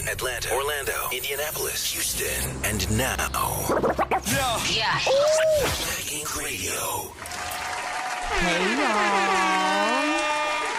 Brooklyn, Atlanta, Orlando, Indianapolis, Houston, and now. Yeah. Black Ink Radio. Hey, y'all.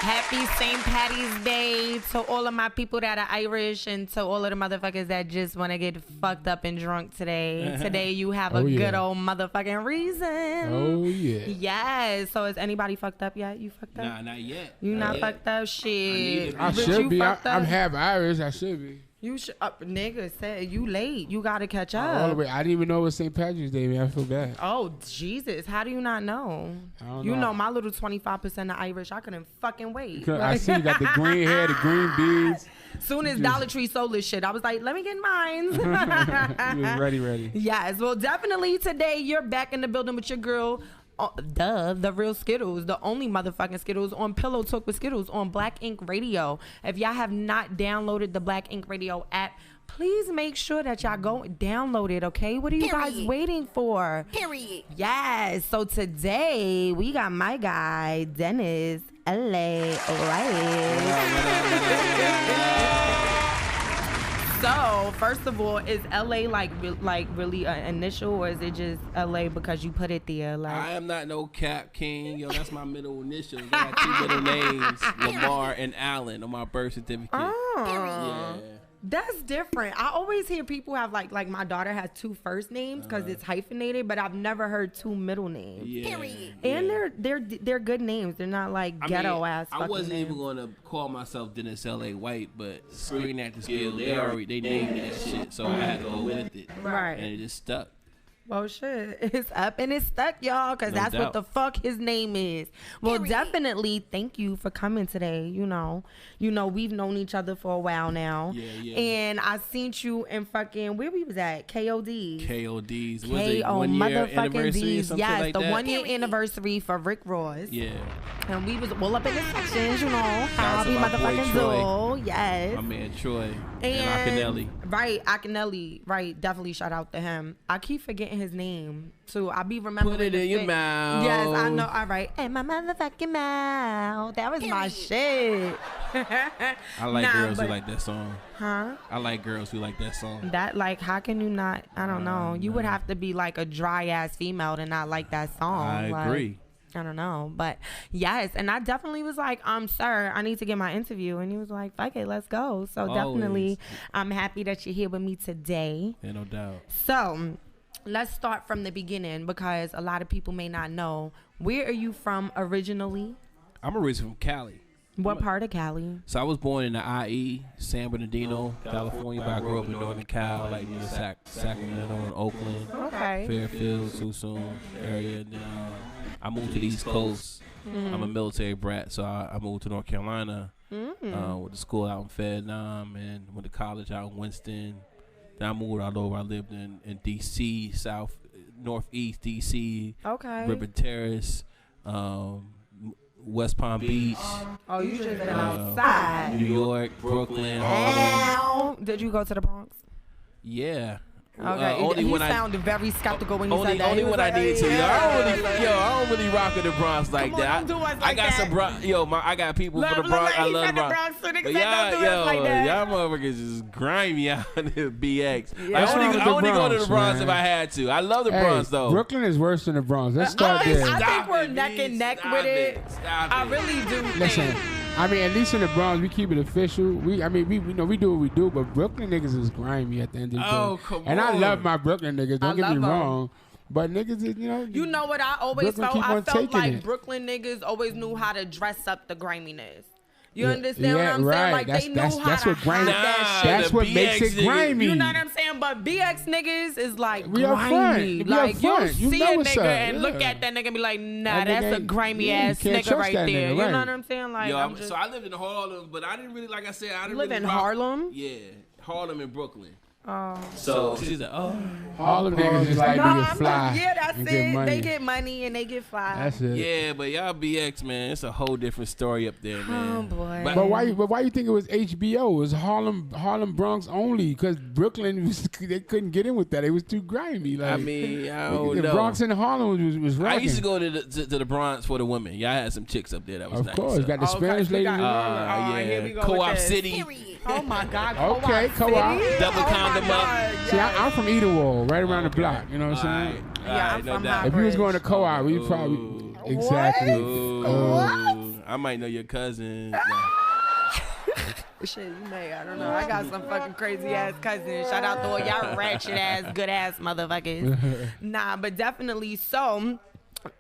Happy St. Patty's Day to all of my people that are Irish and to all of the motherfuckers that just want to get fucked up and drunk today. Today you have a good old motherfucking reason. Oh, yeah. Yes. So is anybody fucked up yet? You fucked up? Nah, not yet. You not fucked up? Shit. I should be. I'm half Irish. I should be. You should, nigga said you late. You gotta catch up. All the way. I didn't even know it was St. Patrick's Day, man. I feel bad. Oh Jesus! How do you not know? I don't you know. know my little 25% of Irish. I couldn't fucking wait. I see you got the green hair, the green beads. Soon as Dollar Tree sold this shit, I was like, let me get mine. You was ready. Yes. Well, definitely today you're back in the building with your girl. The real Skiddlez, the only motherfucking Skiddlez on Pillow Talk with Skiddlez on Black Ink Radio. If y'all have not downloaded the Black Ink Radio app, please make sure that y'all go download it, okay? What are you guys waiting for? Period. Yes. So today we got my guy Dennis LA. All right. So, first of all, is LA like really an initial, or is it just LA because you put it there? Like, I am not no Cap King. Yo, that's my middle initials. I got two middle names, Lamar and Allen, on my birth certificate. Yeah. That's different. I always hear people have like my daughter has two first names because it's hyphenated, but I've never heard two middle names. Yeah. And they're good names. They're not like ghetto ass. I wasn't names. even gonna call myself Dennis L.A. White, but Screen Actors Guild, they named me that shit, so I had to go with it. Right. And it just stuck. Well, shit, it's up and it's stuck, y'all, because that's what the fuck his name is. Well, definitely thank you for coming today. You know, we've known each other for a while now. Yeah. And I seen you in fucking, where we was at? KOD's. KOD's. Was it 1 year anniversary or something like that? Yes, the 1 year anniversary for Rick Ross. Yeah. And we was all up in the sections, how we my boy motherfucking do. Yes. My man Troy and Akinelli. Right, Akinelli. Right, definitely shout out to him. I keep forgetting his name too. I be remembering. Put it in your mouth. Yes, I know. All right, in my motherfucking mouth. That was my shit. I like girls who like that song. Huh? I like girls who like that song. That, like, how can you not? I don't know. You would have to be like a dry ass female to not like that song. I agree. I don't know, but yes, and I definitely was like, sir, I need to get my interview, and he was like, fuck it, let's go. So definitely, I'm happy that you're here with me today. Yeah, no doubt. So let's start from the beginning, because a lot of people may not know. Where are you from originally? I'm originally from Cali. What part of Cali? So I was born in the IE, San Bernardino, California, but I grew up in Northern Cal, like near Sacramento and Oakland, Fairfield, Tucson area. And then I moved to the East Coast. I'm a military brat, so I moved to North Carolina with the school out in Vietnam and went to college out in Winston. Then I moved all over. I lived in D.C., Northeast D.C., River Terrace, West Palm Beach. Oh, you just been outside. New York, Brooklyn, Harlem. Did you go to the Bronx? Yeah. Okay, he sounded very skeptical when he said that. Only when I did too. I don't really rock with the Bronx like that. I got some Bronx. I got people from the Bronx. I love Bronx. But y'all motherfuckers just grimy out there, BX. I only go to the Bronx if I had to. I love the Bronx though. Brooklyn is worse than the Bronx. Let's start there. I think we're neck and neck with it. I really do. Listen. I mean, at least in the Bronx, we keep it official. We know we do what we do, but Brooklyn niggas is grimy at the end of the day. Oh, come on. And I love my Brooklyn niggas. Don't get me wrong. But niggas, You know what I always felt? I felt like it. Brooklyn niggas always knew how to dress up the griminess. You understand what I'm saying? Like, they knew how to hide that shit. That's what makes it grimy. You know what I'm saying? But BX niggas is like we grimy. Like, you see a nigga and look at that nigga and be like, nah, that's a grimy ass nigga right there. You know what I'm saying? Like, so I lived in Harlem, but I didn't really, like I said, I didn't live really in Harlem. Yeah, Harlem and Brooklyn. So she's like, oh. Harlem niggas just like to get fly. Yeah, that's and it. get money. They get money and they get fly. That's it. Yeah, but y'all BX, man, it's a whole different story up there, man. Oh boy. But why you think it was HBO? It was Harlem Bronx only because Brooklyn they couldn't get in with that. It was too grimy. Like, I mean, I don't know. Bronx and Harlem was rocking. I used to go to the Bronx for the women. Y'all had some chicks up there that was nice. Of course, got the Spanish lady. Yeah, here we go Co-op with this. City. Oh my God. Okay, Co-op. Double condom up. See, I'm from Edenwald, right around the block. You know what I'm saying? Yeah, I'm from High If you was Bridge. going to Co-op, we probably exactly. I might know your cousin. Shit, you may. I don't know. I got some fucking crazy ass cousins. Shout out to all y'all ratchet ass, good ass motherfuckers. Nah, but definitely. So,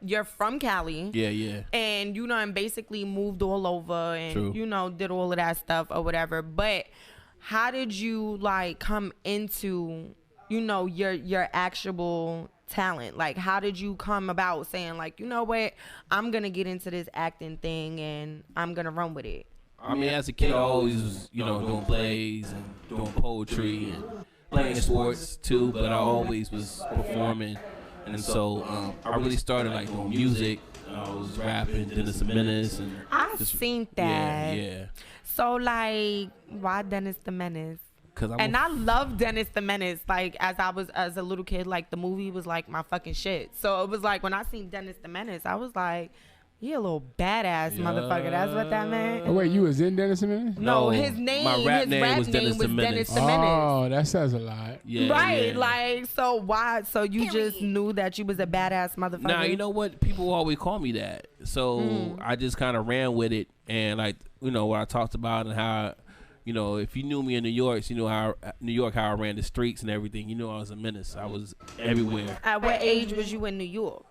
you're from Cali. Yeah. And you know, and basically moved all over, and True. you know, did all of that stuff or whatever. But how did you like come into, you know, your actual talent? Like, how did you come about saying like, you know what, I'm gonna get into this acting thing and I'm gonna run with it? I mean, as a kid, I always was, you know, doing plays and doing poetry and playing sports too. But I always was performing, and so I really started like doing music. I was rapping, Dennis the Menace, and I've seen that. Yeah. So like, why Dennis the Menace? And I love Dennis the Menace. Like, as a little kid, like the movie was like my fucking shit. So it was like when I seen Dennis the Menace, I was like, he a little badass motherfucker. That's what that meant. Oh wait, you was in Dennis the Menace? No, his name, my rap name was Dennis the Dennis Menace. the Menace. Oh, that says a lot. Yeah, right, yeah. like, so why? So you just knew that you was a badass motherfucker? Nah, you know what? People always call me that. So I just kind of ran with it. And like, you know, what I talked about and how, you know, if you knew me in New York, you know how I ran the streets and everything. You know I was a menace. I was everywhere. At what age was you in New York?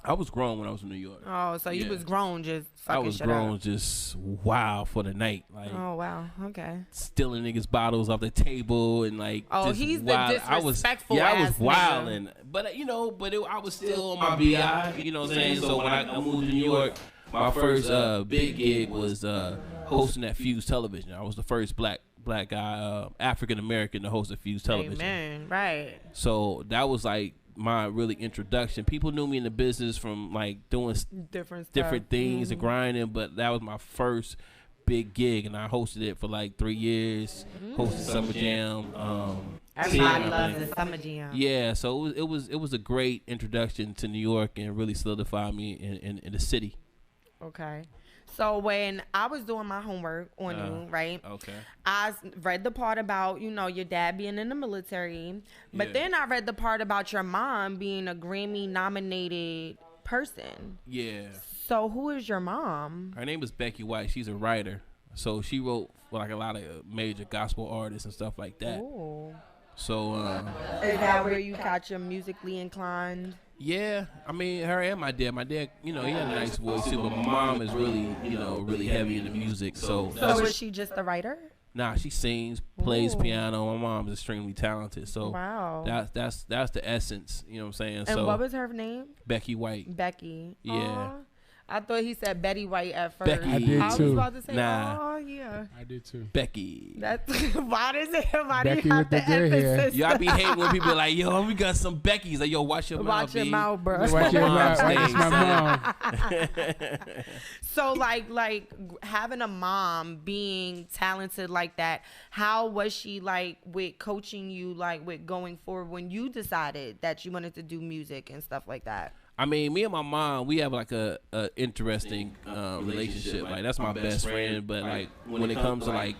I was grown when I was in New York. Oh, so you was grown just fucking I was shit grown up. just wild for the night. Like, oh, wow. Okay. stealing niggas' bottles off the table and like. Oh, just he's wild. the disrespectful I was ass wilding. But, you know, I was still on my BI. You know what I'm saying? So when I moved to New York, my first big gig was hosting at Fuse Television. I was the first black guy, African American, to host at Fuse Television. Amen. Right. So that was like my really introduction. People knew me in the business from like doing Different things and grinding, but that was my first big gig, and I hosted it for like 3 years. Hosted Summer Jam. Everybody loves the Summer Jam. Yeah, so it was a great introduction to New York and really solidified me in the city. Okay. So when I was doing my homework on you, right? Okay. I read the part about, you know, your dad being in the military, but then I read the part about your mom being a Grammy nominated person. Yeah. So who is your mom? Her name is Becky White. She's a writer. So she wrote for like a lot of major gospel artists and stuff like that. Ooh. So Is that where you got your musically inclined? yeah, I mean, her and my dad. My dad, you know, he had a nice voice too, but my mom is really, you know, really heavy in the music. So is she just a writer? Nah, she sings, plays piano. My mom is extremely talented. So wow, that's the essence. You know what I'm saying? And so what was her name? Becky White. Becky. Yeah. Aww. I thought he said Betty White at first. Becky. I did I was too. about to say, Nah. oh yeah. I did too. Becky. That's why does it? Why Becky do you have with the to good hair. emphasis? Yo, I be hating when people are like, yo, we got some Beckys. Like, yo, watch your mouth, Watch your B. mouth, bro. That's Watch my your mom's mouth. name, That's my son. mom. So like having a mom being talented like that, how was she like with coaching you, like with going forward when you decided that you wanted to do music and stuff like that? I mean, me and my mom, we have like a interesting relationship. Like, that's my best friend. But like when it comes to like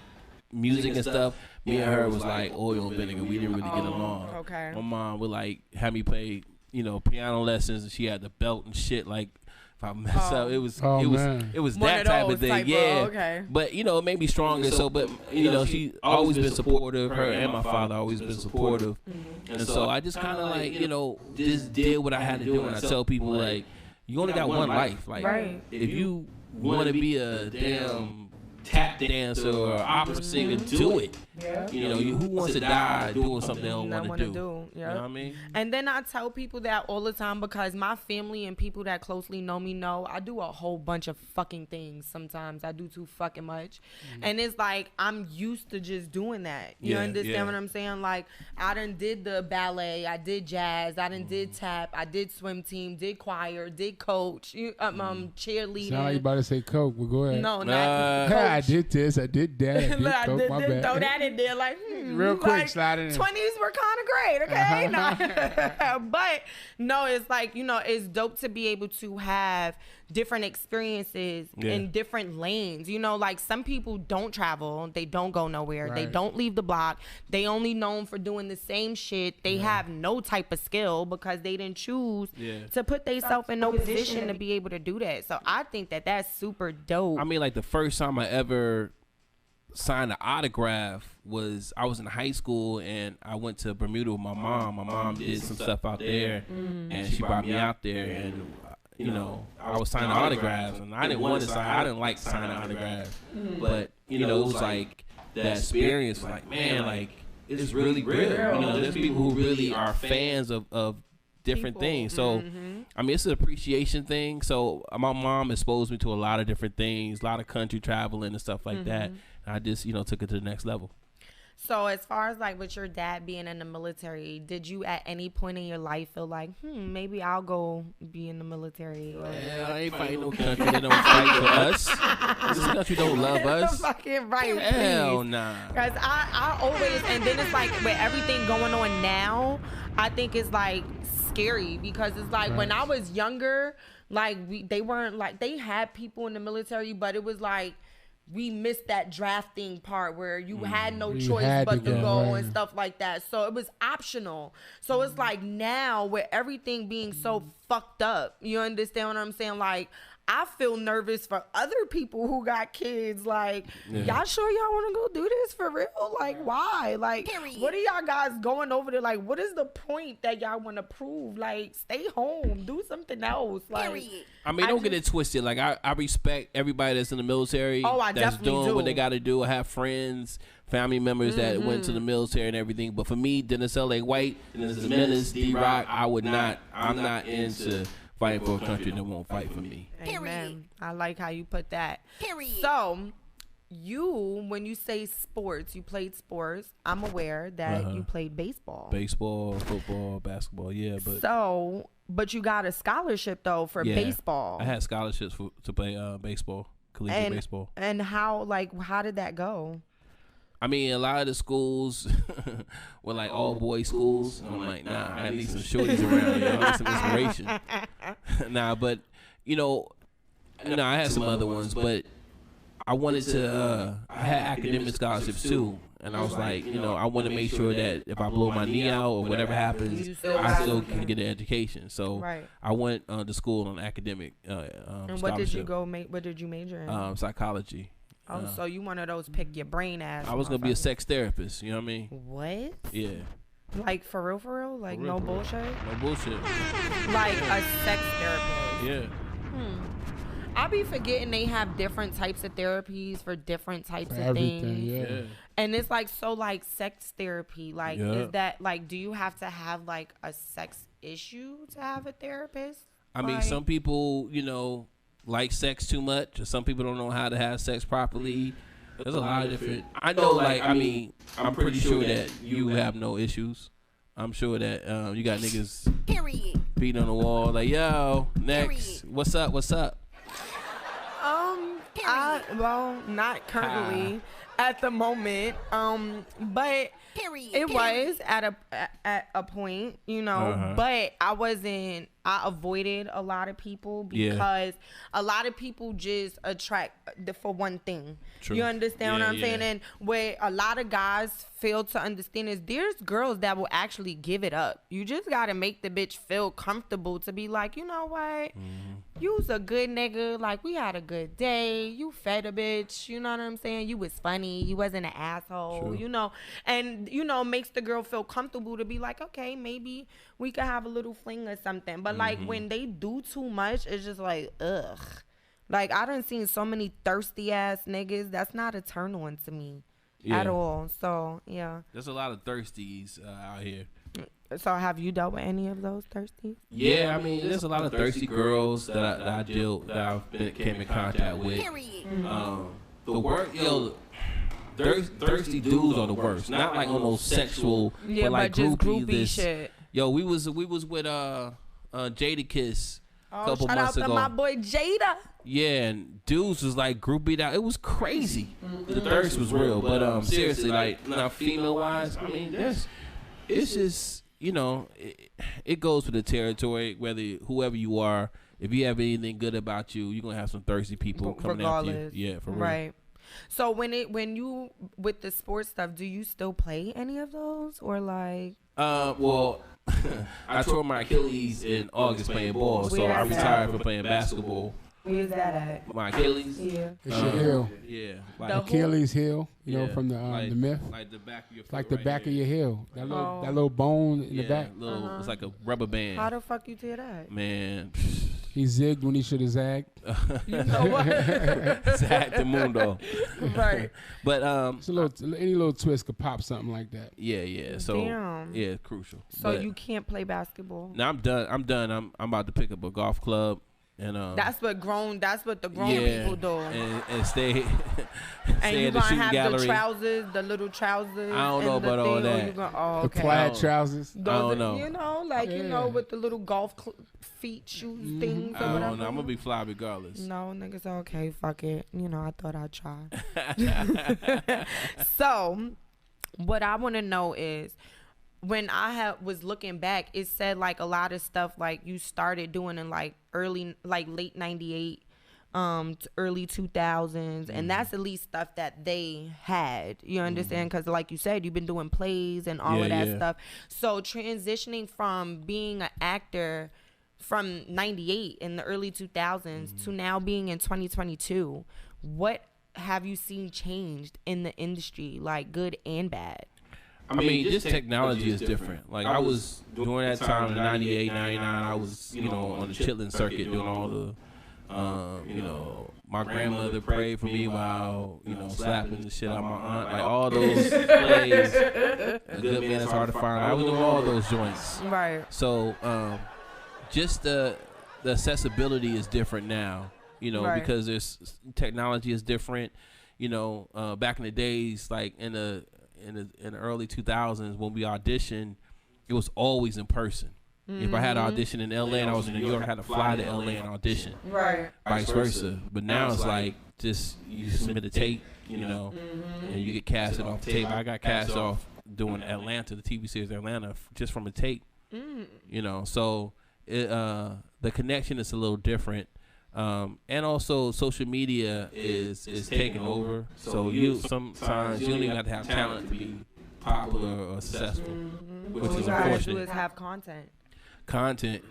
music and stuff, me and her was like oil and vinegar. We didn't really get along. Okay. My mom would like have me play, you know, piano lessons, and she had the belt and shit. Like, if I mess up, it was One that of type those of thing. type of- Yeah. okay. But you know, it made me stronger. So, but you know, she always been supportive. Her and my father always been supportive. And so I just kind of like, you know, just did what I had to do. And I tell people like, you only got one life. Like, Right. if you want to be a damn tap dancer or opera singer, do it. Yeah. You know, who wants to die doing something they don't want to do? Yep. You know what I mean? And then I tell people that all the time because my family and people that closely know me know I do a whole bunch of fucking things sometimes. I do too fucking much. And it's like I'm used to just doing that. You understand what I'm saying? Like I done did the ballet, I did jazz, I done did tap, I did swim team, did choir, did coach, cheerleading. Sound like you about to say coke, but go ahead. No, not coach. I did this, I did that, I did coke, my bad. Throw that in there like, real quick, like, slide it in. 20s were kind of great, okay? But no, it's like, it's dope to be able to have different experiences in different lanes. Like some people don't travel, they don't go nowhere, they don't leave the block, they only known for doing the same shit. They have no type of skill because they didn't choose to put themselves in no position to be able to do that. So I think that that's super dope. I mean, like the first time I ever signed an autograph was I was in high school and I went to Bermuda with my mom. My mom did some stuff out there and she brought me out there and I was signing autographs and I didn't want to sign. I didn't like signing autographs, but it was like that experience. Like man, like it's really real. There's people who really are fans of different things. So I mean, it's an appreciation thing. So my mom exposed me to a lot of different things, a lot of country traveling and stuff like that. And I just took it to the next level. So as far as like with your dad being in the military, did you at any point in your life feel like, maybe I'll go be in the military? Yeah, I ain't fighting no country that don't fight for us. This country don't love us. Fucking right. Hell nah. Because I always, and then it's like with everything going on now, I think it's like scary because it's like when I was younger, like they weren't like, they had people in the military, but it was like, we missed that drafting part where you had no choice but to go and stuff like that. So it was optional. So it's like now with everything being so fucked up, you understand what I'm saying? Like, I feel nervous for other people who got kids. Like, y'all sure y'all want to go do this for real? Like, why? Like, what are y'all guys going over there? Like, what is the point that y'all want to prove? Like, stay home. Do something else. Like, I mean, don't get it twisted. Like, I respect everybody that's in the military. Oh, I that's definitely doing do. What they got to do. I have friends, family members that went to the military and everything. But for me, Dennis L.A. White, Dennis Menace, D-Rock, I'm not into fighting for a country that won't fight for me. Amen. I like how you put that. So, when you say sports, you played sports. I'm aware that you played baseball. Baseball, football, basketball, but... So, but you got a scholarship, though, for baseball. I had scholarships to play baseball, collegiate baseball. And how did that go? I mean, a lot of the schools were like all boys schools. And I'm like, nah, I need some shorties around here. I need some inspiration. Nah, but I had some other ones, but I wanted to. I had academic scholarships too, and I was like, I want to make sure that if I blow my knee out or whatever happens, I still can get an education. So I went to school on academic. And what did you What did you major in? Psychology. Oh, so you one of those pick your brain ass. I was gonna be a sex therapist. You know what I mean? What? Yeah. Like for real? Like no bullshit? No bullshit. Like a sex therapist. Yeah. I be forgetting they have different types of therapies for different types of things. Yeah. And it's like sex therapy. Like is that like, do you have to have like a sex issue to have a therapist? I mean, some people, like sex too much, or some people don't know how to have sex properly. There's a lot of different. I know, I'm pretty sure that you have no issues. I'm sure that you got niggas beating on the wall like, yo, next, what's up? Well, not currently at the moment. But it was at a point, but I avoided a lot of people because a lot of people just attract for one thing. True. You understand what I'm saying? And what a lot of guys fail to understand is there's girls that will actually give it up. You just got to make the bitch feel comfortable to be like, you know what? You's a good nigga. Like, we had a good day. You fed a bitch. You know what I'm saying? You was funny. You wasn't an asshole. True. And, makes the girl feel comfortable to be like, okay, maybe we could have a little fling or something. But like when they do too much, it's just like, ugh. Like I done seen so many thirsty ass niggas. That's not a turn on to me. at all. So yeah, there's a lot of thirsties out here. So have you dealt with any of those thirsties? Yeah, I mean, there's a lot of thirsty girls that I've came in contact with. The work, thirsty dudes are the worst. Not like on those sexual, but like just groupie shit. Yo, we was with Jada Kiss a couple months ago. Shout out to my boy Jada. Yeah, and dudes was like groupied out. It was crazy. The thirst was real, but seriously, like now female wise, I mean, it's just, you know, it goes with the territory. Whether whoever you are, if you have anything good about you, you're gonna have some thirsty people coming after you. Yeah, for real. Right. So when you with the sports stuff, do you still play any of those or like? Well, I tore my Achilles in August playing ball, so I retired from playing basketball. Where's that at? My Achilles. Yeah. It's your heel. Yeah. Like Achilles heel, you know, from the myth. Like the back of your foot. Like the back of your heel. That little bone in the back. It's like a rubber band. How the fuck you did that? Man. He zigged when he should have zagged. You know what? Zagged the mundo. Right. But it's any little twist could pop something like that. Yeah. So damn. Crucial. So you can't play basketball. No, I'm done. I'm about to pick up a golf club. And that's what the grown people do. And stay and you at the gonna shooting have gallery. the little trousers. I don't know about all that. The plaid trousers. I don't know. You know, like you know, with the little golf feet shoes things. Or I whatever. don't know. I'm gonna be fly regardless. No, niggas, okay, fuck it. You know, I thought I'd try. So, what I want to know is, when I was looking back, it said like a lot of stuff like you started doing in like late 98 to early 2000s, and that's at least stuff that they had, you understand, because like you said, you've been doing plays and all of that stuff. So transitioning from being an actor from 98 in the early 2000s to now being in 2022, what have you seen changed in the industry, like good and bad? I mean, just technology is different. Like, I was, during that time in 98, 99, I was, you know, on the chitlin circuit doing all the, you know, my grandmother prayed for me while, you know, slapping the shit out of my aunt. Like, all those plays, A Good Man Is Hard to Find. I was doing all those joints. Right. So, just the accessibility is different now, you know, because there's technology is different. You know, back in the days, like in the early 2000s when we auditioned, it was always in person. If I had an audition in LA and I was in New York, I had to fly to LA and audition. Right. Vice versa. But now it's like just you submit a tape, you know, and you get casted off the tape. I got cast off doing Atlanta, the TV series Atlanta, just from a tape. You know, so the connection is a little different. And also social media is taking over. So you sometimes you don't even have to have talent to be popular or successful, which is unfortunate. Do is have content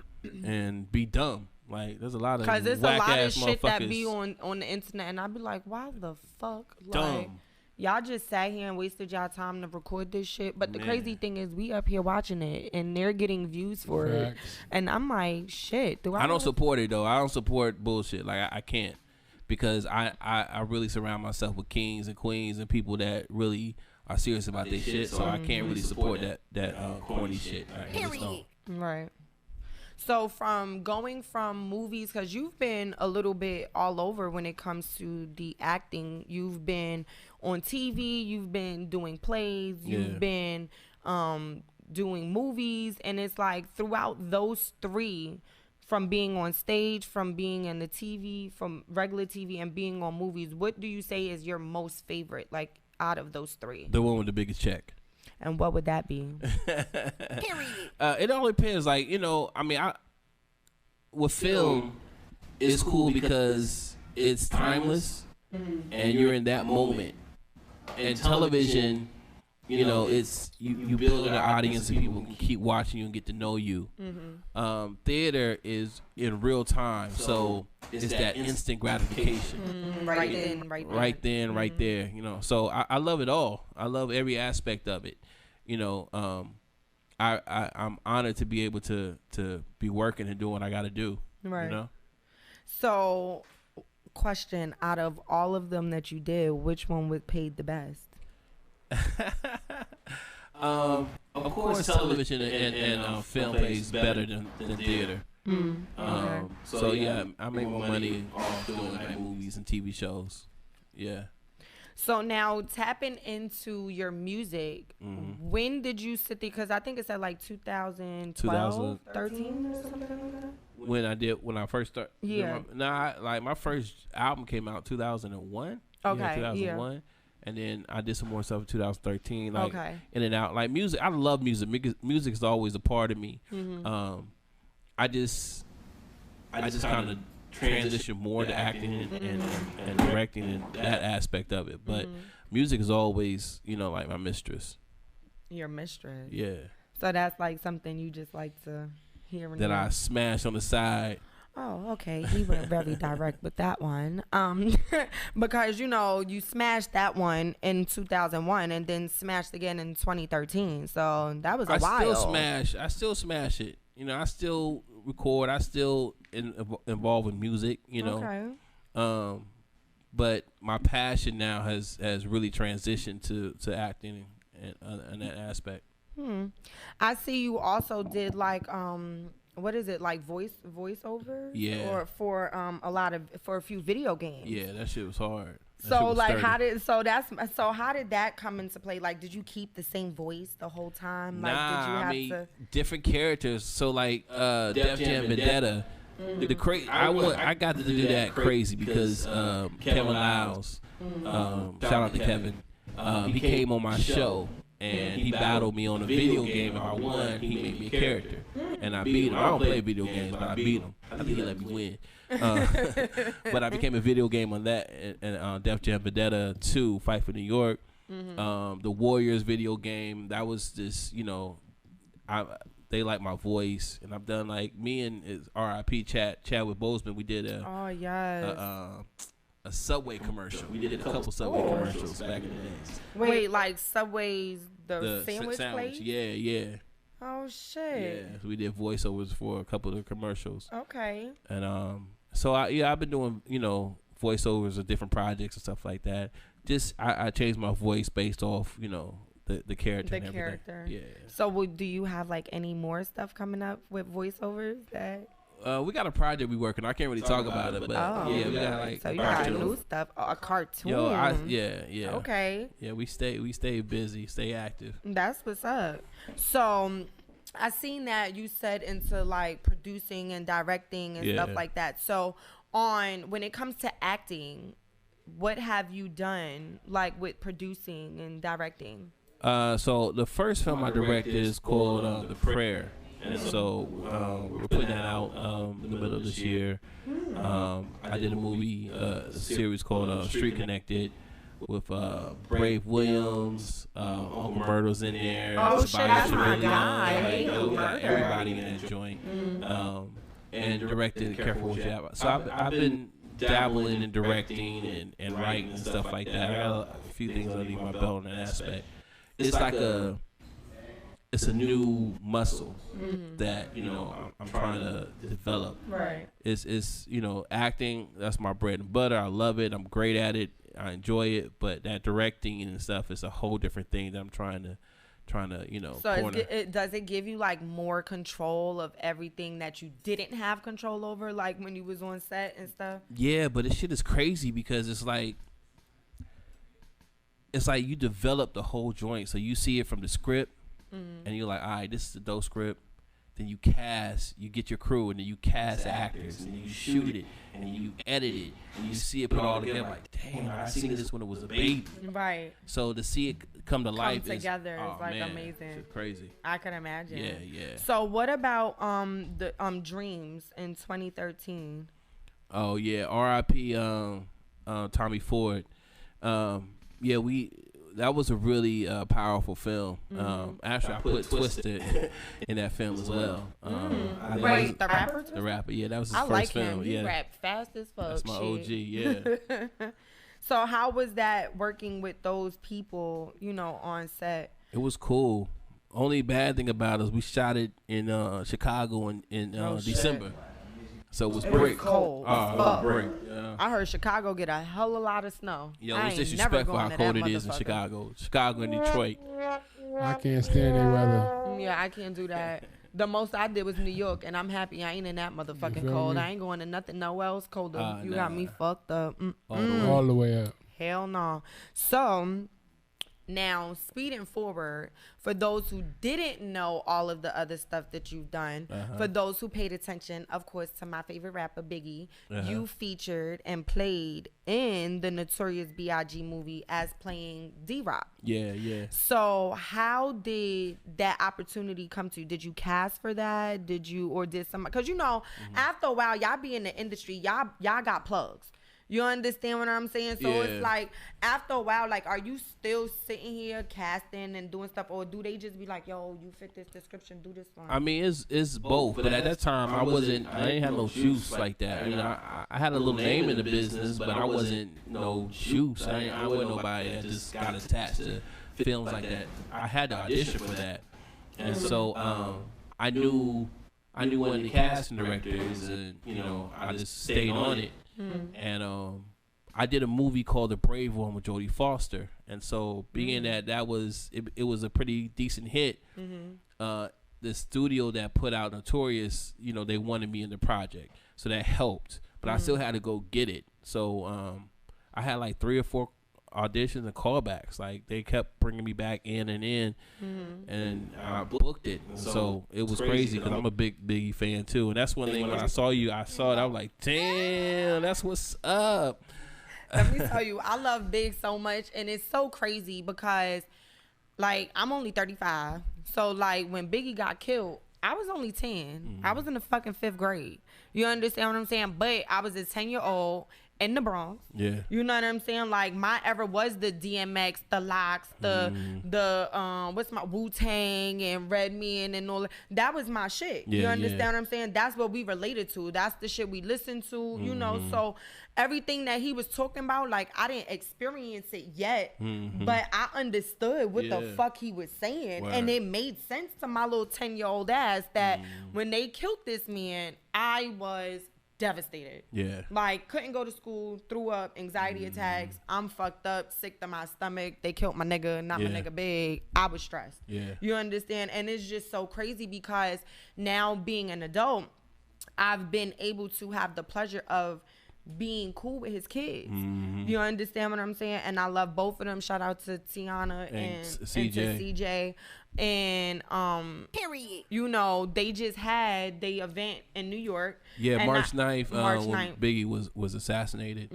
and be dumb. Like there's a lot of because there's a lot of shit that be on the internet, and I'd be like, why the fuck, dumb. Like, y'all just sat here and wasted y'all time to record this shit. But the crazy thing is, we up here watching it, and they're getting views for it. And I'm like, shit. I don't support it though. I don't support bullshit. Like I can't, because I really surround myself with kings and queens and people that really are serious about their shit. So I can't really support that corny shit. I just don't. Right. So going from movies, because you've been a little bit all over when it comes to the acting. You've been on TV, you've been doing plays, you've been doing movies, and it's like throughout those three, from being on stage, from being in the TV, from regular TV, and being on movies, what do you say is your most favorite, like out of those three? The one with the biggest check. And what would that be? It all depends. Like, you know, I mean, with film, it's cool because it's timeless and you're in that moment. And television, you know, it's you build an audience and people can keep watching you and get to know you. Theater is in real time, so it's that instant gratification. Right there. You know, so I love it all. I love every aspect of it. You know, I'm honored to be able to be working and doing what I got to do. Right. You know. So, question: out of all of them that you did, which one was paid the best? Of course, television and film pays better than theater. So yeah, I make more money off doing like movies and TV shows. Yeah. So now tapping into your music, when did you sit there? Because I think it's at like 2012, 13 or something like that. When I first started. Yeah. My first album came out 2001. Okay. Yeah, 2001. Yeah. And then I did some more stuff in 2013. Like in and out. Like music, I love music. Music is always a part of me. I just kind of transition more to acting and directing and that aspect of it. But music is always, like my mistress. Your mistress. Yeah. So that's like something you just like to hear. That I smash on the side. Oh, okay. He went very direct with that one. Because you smashed that one in 2001 and then smashed again in 2013. So that was a while. I still smash it. I still record. I still involved in music. Okay. But my passion now has really transitioned to acting and that aspect. I see you also did like what is it, like voiceover? Yeah. Or for a few video games. Yeah, that shit was hard. So like how did that come into play? Like, did you keep the same voice the whole time? Like, did you have to different characters. So like Def Jam Vendetta. I got to do that crazy because Kevin Lyles, shout out to Kevin, he came on my show and he battled me on a video game. If I won, he made me a character, and I beat him. I don't play video games, but I beat him. I think he let me win. But I became a video game on that, and Def Jam Vendetta 2, Fight for New York, the Warriors video game. That was just, they like my voice, and I've done like me and R.I.P. Chadwick Boseman. We did a Subway commercial. We did a couple Subway commercials back in the days. Wait, like Subway's the sandwich place? Yeah. Oh shit. Yeah, so we did voiceovers for a couple of the commercials. Okay. And so I've been doing voiceovers of different projects and stuff like that. Just I changed my voice based off the character. The character. Yeah. So do you have like any more stuff coming up with voiceovers that? We got a project we working on. I can't really talk about it, but yeah, we got like. So you got new stuff, a cartoon. Yeah. Okay. Yeah, we stay busy, stay active. That's what's up. So, I seen that you said into like producing and directing and stuff like that. So, when it comes to acting, what have you done like with producing and directing? So the first film I directed is called The Prayer. And so we're putting that out in the middle of this year. I did a movie, a series called Street Connected with Brave Williams, Uncle Murdo's in there. Oh shit, that's my guy. We got everybody in that joint. And directed Careful What You Have. So I've been dabbling in directing and writing and stuff like that. I got a few things underneath my belt in that aspect. It's like it's a new muscle that I'm trying to develop. Right. It's acting. That's my bread and butter. I love it. I'm great at it. I enjoy it. But that directing and stuff is a whole different thing that I'm trying to So does it give you like more control of everything that you didn't have control over, like when you was on set and stuff? Yeah, but this shit is crazy because it's like you develop the whole joint. So you see it from the script. And you're like, all right, this is the dope script. Then you get your crew, and then you cast actors, and then you shoot it, and then you edit it, and you see it put all together. Like, damn, I seen this when it was a baby. Right. So to see it come to life together is like man, amazing. It's crazy. I can imagine. Yeah. So what about the Dreams in 2013? Oh yeah, R.I.P. Tommy Ford. That was a really powerful film. Actually, I put Twister in that film as well. Wait, the rapper? The rapper, yeah, that was his I first like film. Him. He rapped fast as fuck. That's my OG, yeah. So how was that working with those people, on set? It was cool. Only bad thing about it is we shot it in Chicago in December. So it was brick. Cold. Brick. Yeah. I heard Chicago get a hell of a lot of snow. Yo, it's disrespectful how cold it is in Chicago and Detroit. I can't stand their weather. Yeah, I can't do that. The most I did was New York, and I'm happy I ain't in that motherfucking cold. I ain't going to nothing nowhere else colder. You got me fucked up. All the way up. Hell no. So now, speeding forward, for those who didn't know all of the other stuff that you've done, for those who paid attention, of course, to my favorite rapper, Biggie, you featured and played in the Notorious B.I.G. movie as playing D-Rock. Yeah. So how did that opportunity come to you? Did you cast for that? Did somebody? Because, after a while, y'all be in the industry, y'all got plugs. You understand what I'm saying? So it's like, after a while, like, are you still sitting here casting and doing stuff, or do they just be like, yo, you fit this description, do this one? I mean, it's both. But at that time, I didn't have no juice like that. I mean, I had a little name in the business, but I wasn't no juice. I wasn't nobody that just got attached to films like that. I had to audition for that. And so I knew one of the casting directors, and, I just stayed on it. And I did a movie called The Brave One with Jodie Foster, and so being that was it was a pretty decent hit. The studio that put out Notorious, they wanted me in the project, so that helped. But I still had to go get it. So I had like 3 or 4 auditions and callbacks. Like, they kept bringing me back in, and I booked it. So it was crazy because I'm a big Biggie fan too, and that's one thing. When I saw it, I was like, damn, that's what's up. Let me tell you, I love Big so much, and it's so crazy because, like, I'm only 35, so like when Biggie got killed, I was only 10. I was in the fucking 5th grade. You understand what I'm saying? But I was a 10-year-old in the Bronx. Yeah. You know what I'm saying? Like, my era was the DMX, the Locks, what's my Wu-Tang and Redman and all that. That was my shit. You understand what I'm saying? That's what we related to. That's the shit we listened to, so everything that he was talking about, like, I didn't experience it yet, but I understood what the fuck he was saying. And it made sense to my little 10-year-old ass that when they killed this man, I was devastated. Yeah. Like, couldn't go to school, threw up, anxiety attacks. I'm fucked up, sick to my stomach. They killed my nigga, not my nigga Big. I was stressed. Yeah. You understand? And it's just so crazy because now, being an adult, I've been able to have the pleasure of being cool with his kids. You understand what I'm saying? And I love both of them. Shout out to Tiana and CJ. And to CJ. And period. They just had the event in New York. Yeah, March 9th, when Biggie was assassinated.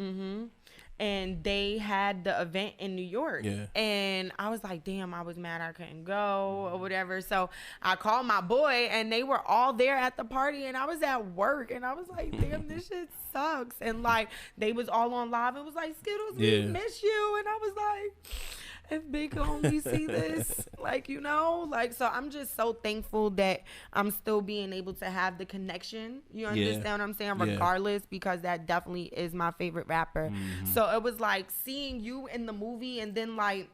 And they had the event in New York. Yeah. And I was like, damn, I was mad I couldn't go or whatever. So I called my boy, and they were all there at the party, and I was at work, and I was like, damn, this shit sucks. And like, they was all on live. It was like, Skiddlez, we miss you. And I was like, if Big could only see this, so I'm just so thankful that I'm still being able to have the connection. You understand what I'm saying? Regardless, because that definitely is my favorite rapper. So it was like seeing you in the movie, and then like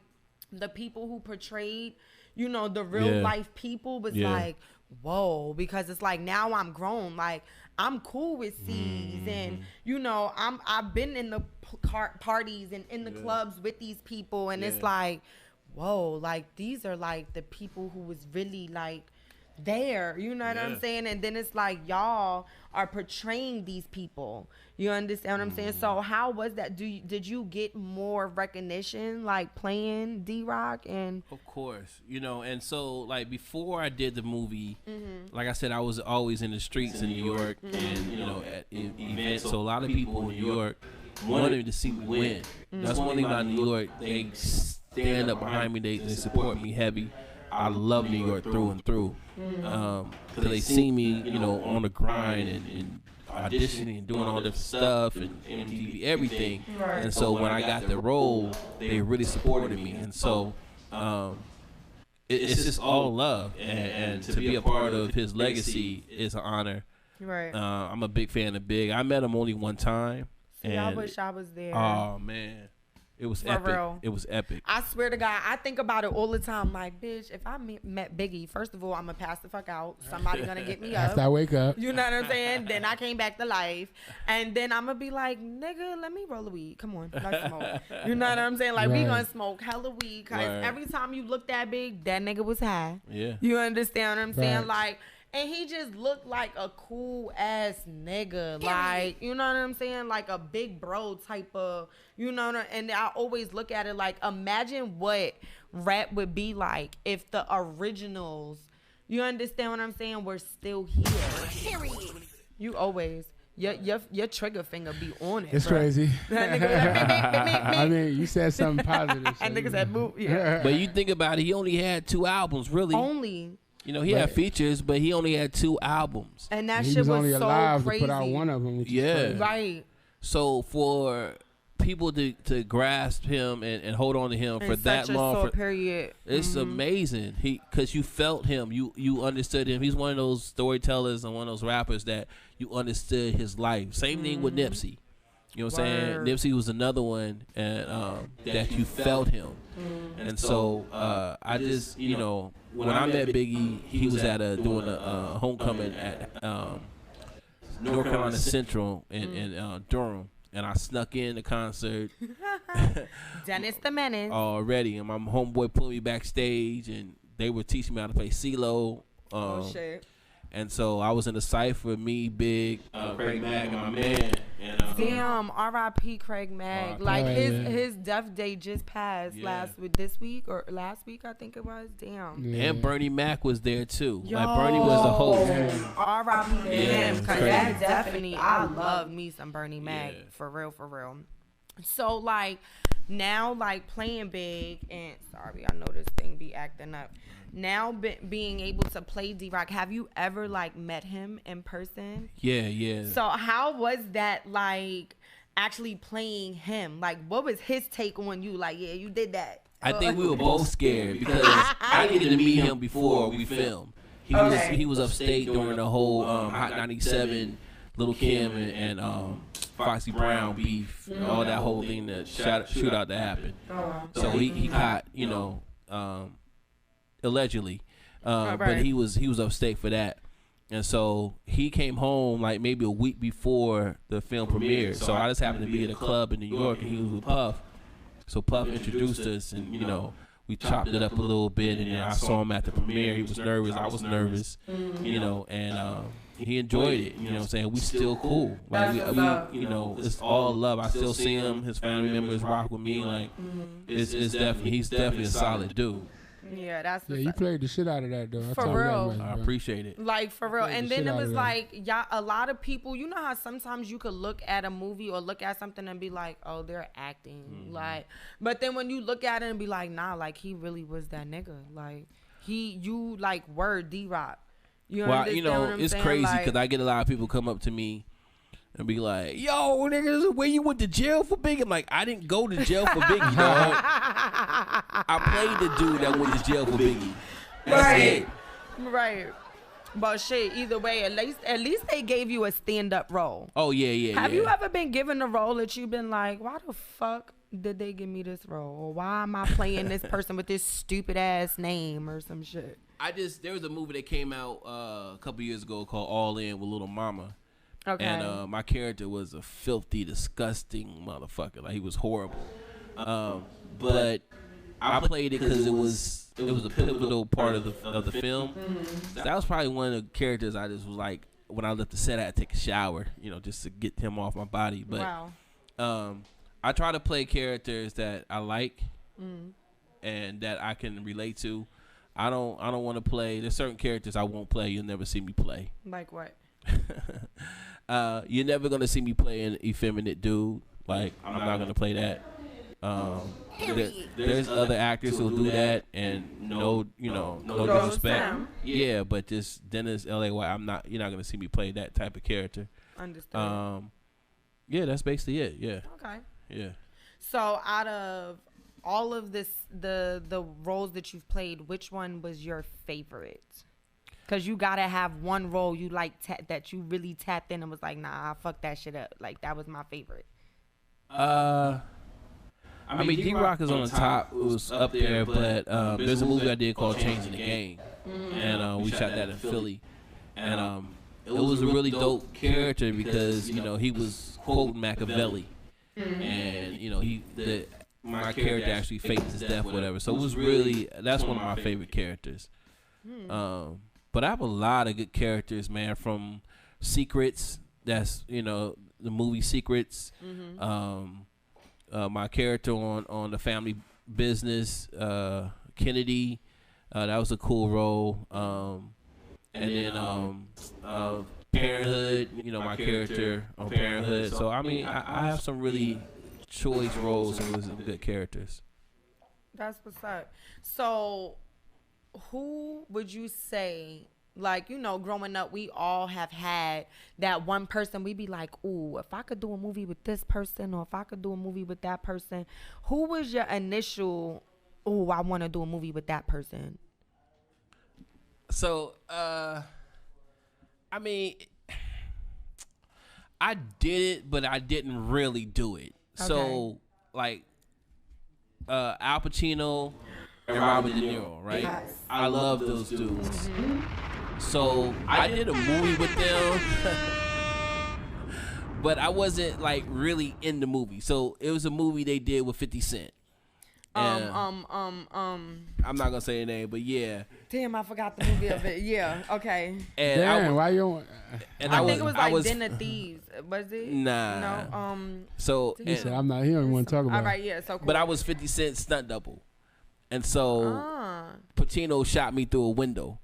the people who portrayed, the real life people was like, whoa, because it's like, now I'm grown. Like, I'm cool with C's, and I've been in the parties and in the clubs with these people, and it's like, whoa, like, these are like the people who was really like there, you know what I'm saying? And then it's like, y'all are portraying these people. You understand what I'm saying? So how was that? Did you get more recognition, like, playing D-Rock? And of course, and so, like, before I did the movie, like I said, I was always in the streets in New York, and at events. So a lot of people in New York wanted to see me win. That's one thing about New York. They stand up behind me. They support me heavy. I love New York through and through. Because they see me, on the grind and auditioning and doing all this stuff and MTV, everything. And so when I got the role, they really supported me. And so it's just all love. And to be a part of his legacy is an honor. Right. I'm a big fan of Big. I met him only one time. See, I wish I was there. Oh, man. It was For epic. real. It was epic. I swear to God, I think about it all the time. Like, bitch, if I met Biggie, first of all, I'm going to pass the fuck out. Somebody going to get me up. After I wake up. You know what I'm saying? Then I came back to life. And then I'm going to be like, nigga, let me roll a weed. Come on. Let's smoke. You know what I'm saying? Like, we going to smoke hella weed. Because every time you look that big, that nigga was high. Yeah. You understand what I'm saying? Like, and he just looked like a cool ass nigga. Like, you know what I'm saying? Like a big bro type of, you know, and I always look at it like, imagine what rap would be like if the originals, you understand what I'm saying, were still here. Period. You always. Your trigger finger be on it. It's bro. crazy. That nigga, I mean, you said something positive. and nigga said, "Boo." Yeah. But you think about it, he only had 2 albums, really. Only. You know, he had features, but he only had 2 albums. And that he shit was only so alive crazy. to put out one of them. Which is crazy. Right. So for people to grasp him and hold on to him for that long, short period, it's amazing. Because you felt him, you understood him. He's one of those storytellers and one of those rappers that you understood his life. Same thing with Nipsey. You know what I'm saying? Nipsey was another one, and that you felt him. And so I just, you know, when I met Biggie, he was at doing a homecoming at North Carolina Central in Durham, and I snuck in the concert. Dennis the Menace. Already, and my homeboy pulled me backstage, and they were teaching me how to play CeeLo. Oh shit. And so I was in the cypher, me, Big, Craig Mack, and my man. And, damn, R.I.P. Craig Mack. Like his death day just passed last week, I think it was. Damn. Yeah. And Bernie Mac was there too. Like Bernie was the host. R.I.P. to him, because that definitely, I love me some Bernie Mac. Yeah. For real. So like now, like playing big, and sorry, I know this thing be acting up. Now being able to play D-Rock, have you ever like met him in person? Yeah. So how was that like actually playing him? Like what was his take on you? Like, yeah, you did that. I think we were both scared because I didn't get to meet him before we filmed. He was upstate during the whole Hot 97, Lil' Kim and Foxy Brown beef, all that whole thing, that shootout that happened. So he caught, you know, allegedly, but he was upstate for that, and so he came home like maybe a week before the film premiered. So I just happened to be at a club in New York, and he was with Puff. So Puff introduced us, and you know, we chopped it up a little bit, and then I saw him at the premiere. He was nervous, I was nervous, you know, and he enjoyed it. You know what I'm saying? We still cool. Like we you know, it's all love. I still see him. His family members rock with me. Like he's definitely a solid dude. Yeah, that's you played the shit out of that though. For real. I appreciate it. Like for real. And then it was like, yeah, a lot of people, you know how sometimes you could look at a movie or look at something and be like, oh, they're acting. Like, but then when you look at it and be like, nah, like he really was that nigga. Like you like were D-Rock. You know, it's crazy because I get a lot of people come up to me and be like, yo, nigga, where you went to jail for Biggie? I'm like, I didn't go to jail for Biggie, dog. I played the dude that went to jail for Biggie. That's it. Right. But shit, either way, at least they gave you a stand-up role. Oh, yeah. Have you ever been given a role that you've been like, why the fuck did they give me this role? Or why am I playing this person with this stupid-ass name or some shit? There was a movie that came out a couple years ago called All In with Little Mama. Okay. And my character was a filthy, disgusting motherfucker. Like, he was horrible. But I played it because it was a pivotal part of the film. Mm-hmm. That was probably one of the characters I just was like, when I left the set, I had to take a shower, you know, just to get him off my body. But I try to play characters that I like and that I can relate to. I don't want to play. There's certain characters I won't play. You'll never see me play. Like what? You're never gonna see me play an effeminate dude. Like, I'm not gonna play that. There's other actors who'll do that, and no disrespect. Yeah, but just Dennis LAY. You're not gonna see me play that type of character. Understood. Yeah, that's basically it. Yeah. Okay. Yeah. So out of all of this, the roles that you've played, which one was your favorite? Because you got to have one role you like that you really tapped in and was like, nah, I fucked that shit up. Like, that was my favorite. I mean, D-Rock is on the top. It was up there, but there's a movie I did called Changing the Game, and we shot that in Philly, and it was a really dope character because he was quoting Machiavelli, and my character actually faked his death, whatever. So it was that's one of my favorite characters. But I have a lot of good characters, man. From Secrets, that's the movie Secrets. My character on the Family Business, Kennedy, that was a cool role. And then Parenthood, my character on Parenthood. So I mean, I have some really choice roles and some good characters. That's what's up. So, who would you say? Like, growing up, we all have had that one person. We be like, ooh, if I could do a movie with this person or if I could do a movie with that person. Who was your initial, ooh, I want to do a movie with that person? So, I mean, I did it, but I didn't really do it. Okay. So, like, Al Pacino and Robert De Niro, right? Yes. I love those dudes. So I did a movie with them, but I wasn't like really in the movie. So it was a movie they did with 50 Cent. I'm not gonna say a name, but yeah. Damn, I forgot the movie of it. Yeah, okay. And damn, why you? And I think it was like Den of Thieves. Was it? Nah. No. So he said, I'm not here. I want to talk about. All right, yeah. So cool. But I was 50 Cent stunt double, and so Pacino shot me through a window.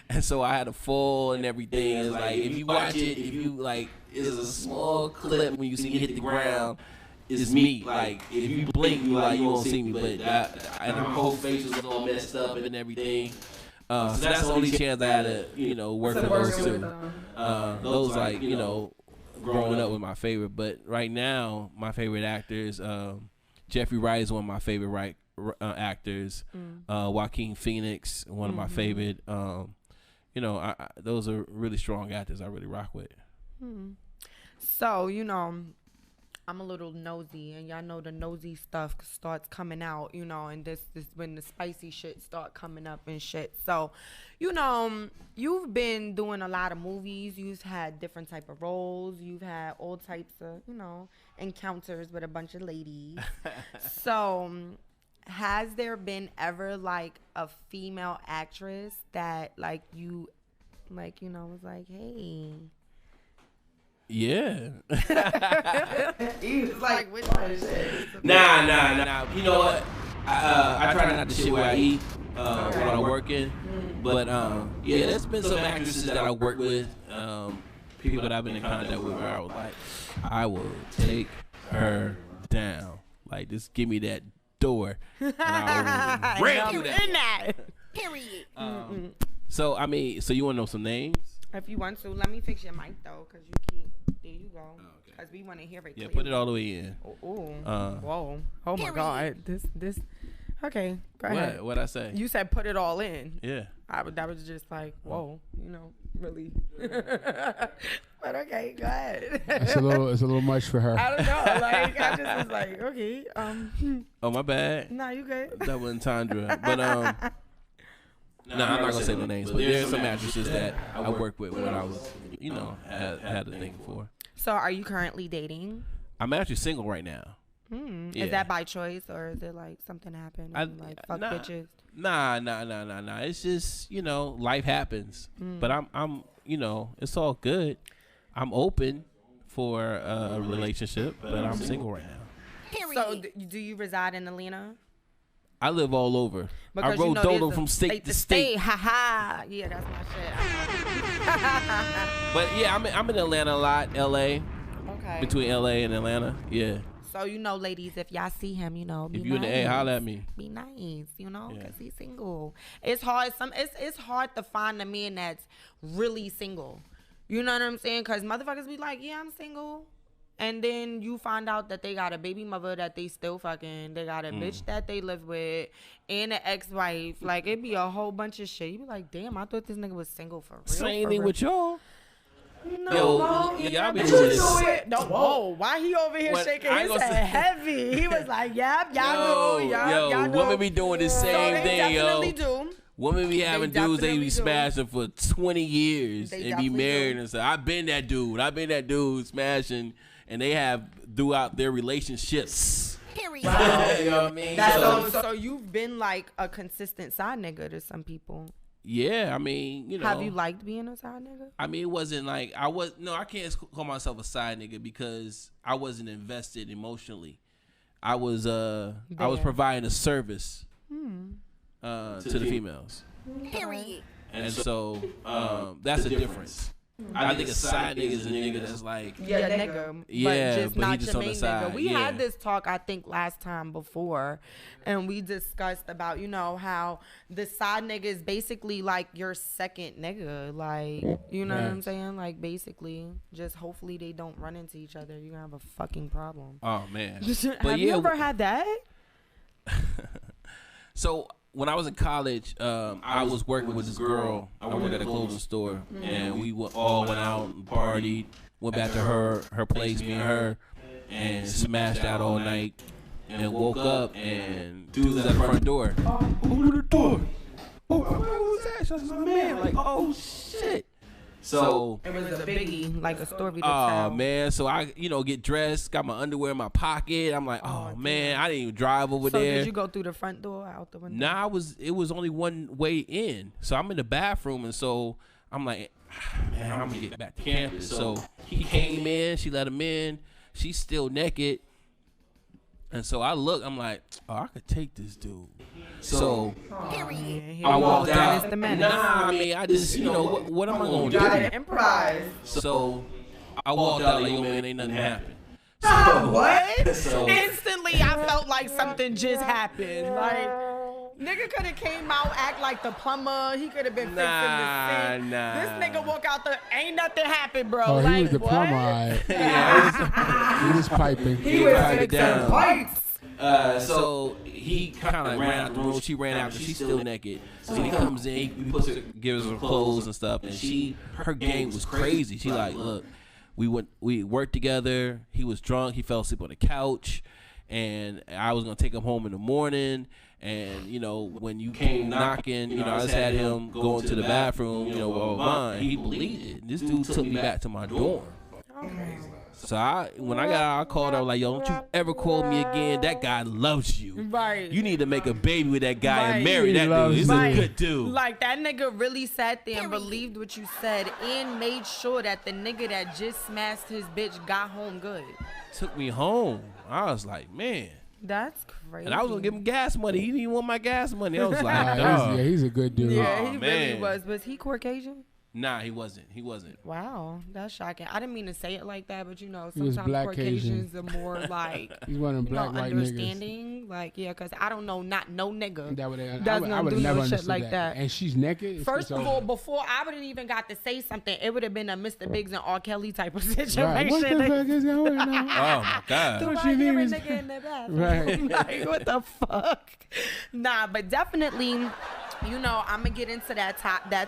And so I had a fall and everything. It's like if you watch it, it's a small clip when you see it hit the ground. It's me. Like if you blink, you won't see me. But and my whole face was all messed up and everything. So that's the only chance I had to work with those two. Those growing up with my favorite. But right now, my favorite actors, Jeffrey Wright is one of my favorite actors. Joaquin Phoenix, one of my favorite. Those are really strong actors I really rock with. So I'm a little nosy, and y'all know the nosy stuff starts coming out, and this when the spicy shit start coming up and shit. So, you've been doing a lot of movies. You've had different type of roles. You've had all types of, encounters with a bunch of ladies. So, has there been ever like a female actress that was like, hey? Yeah. He was like, which one is it? Nah. You know what? I try not to shit where I eat when I'm working. But there's been some actresses that I work with, people that I've been in contact with where I was like, I will take her down. Like, just give me that door and I will ram you that. Period. So I mean, so you want to know some names? If you want to, let me fix your mic though, cause you keep. There you go. Cause we want to hear it. Yeah, put it all the way in. Whoa. Oh my God. This. Okay. Go ahead. What'd I say? You said put it all in. Yeah. That was just like whoa. Really. But okay, go ahead. It's a little much for her. I don't know. Like I just was like, okay. Oh my bad. Nah, you good. That wasn't Tandra, but I'm not gonna say no names, but there's some actresses that I worked with when I was, had a thing for. So, are you currently dating? I'm actually single right now. Yeah. Is that by choice, or is it like something happened? Fuck bitches. Nah. It's just life happens. But I'm it's all good. I'm open for a relationship, but I'm single right now. So, do you reside in Atlanta? I live all over. Because I rode Dodo from state to state. Ha. Yeah, that's my shit. But yeah, I'm in Atlanta a lot, L.A. Okay. Between L.A. and Atlanta, yeah. So, ladies, if y'all see him, be nice. If you in the A, holler at me. Be nice, because he's single. It's hard. It's hard to find a man that's really single. You know what I'm saying? Because motherfuckers be like, yeah, I'm single. And then you find out that they got a baby mother that they still fucking. They got a bitch that they live with and an ex-wife. Like, it be a whole bunch of shit. You be like, damn, I thought this nigga was single for real. Same thing with y'all. No, y'all be doing this. No, whoa, why he over here shaking his head heavy? He was like, yep, y'all do, y'all do. Women be doing the same thing, yo. Definitely do. Women be having dudes they be smashing for 20 years and be married and stuff. I've been that dude smashing, and they have throughout their relationships. Period. Wow. You know what I mean? So you've been like a consistent side nigga to some people. Yeah, I mean, you know. Have you liked being a side nigga? I mean, it wasn't like I can't call myself a side nigga because I wasn't invested emotionally. I was providing a service to the females. Period. And so that's the difference. I think a side nigga is a nigga that's like nigga, yeah, but just not just your on main the side. nigga. We had this talk I think last time before, and we discussed about how the side nigga is basically like your second nigga, like you know what I'm saying? Like basically, just hopefully they don't run into each other. You're gonna have a fucking problem. Oh man, have you ever had that? So. When I was in college, I was working with this girl. I worked at a clothing store, and we all went out and partied. Went back to her place, me and her, and smashed out all night. And woke up, and dude was at the front door. Open the door. Oh, who's that? She was my man. Like, oh shit. So it was a biggie, like a story to tell. Oh man, so I, get dressed, got my underwear in my pocket. I'm like, oh man, I didn't even drive over there. So did you go through the front door, out the window? Nah, it was only one way in. So I'm in the bathroom, and so I'm like, man, I'm gonna get back to campus. So he came in, she let him in. She's still naked, and so I look, I'm like, oh, I could take this dude. So I walked out. Nah, I mean, I just, what am I gonna do? Gotta improvise. So I walked out like, yo, man, ain't nothing happened. What? So instantly, I felt like something just happened. Like, nigga could have came out, act like the plumber. He could have been fixing the sink. This nigga walk out there, ain't nothing happened, bro. Oh, like, he was the plumber. Right. Yeah, he was piping. He was fixing pipes. So he kind of ran out the room. She ran out, but she's still naked. So he comes in, he gives her clothes and stuff, and her game was crazy. She like, look, we worked together. He was drunk. He fell asleep on the couch, and I was gonna take him home in the morning. And when you came knocking, I just had him go into the bathroom, he bleeded. This dude took me back to my dorm. So when I got out, I called her like, yo, don't you ever call me again. That guy loves you. Right. You need to make a baby with that guy and marry that dude. He's a good dude. Like, that nigga really sat there and believed what you said and made sure that the nigga that just smashed his bitch got home good. Took me home. I was like, man. That's crazy. And I was going to give him gas money. He didn't even want my gas money. I was like, he's a good dude. Yeah, he really was. Was he Caucasian? Nah, he wasn't. Wow, that's shocking. I didn't mean to say it like that, but sometimes Caucasians are more like he's one of them black white understanding. Niggas. Like, yeah, because I don't know, not no nigga. I would do never no shit like that. And she's naked. First of all, before I wouldn't even got to say something, it would have been a Mr. Biggs and R. Kelly type of situation. Right. What the fuck is going on? Oh my god! Don't you hear a nigga in the bathroom? Right. Like, what the fuck? Nah, but definitely, I'm gonna get into that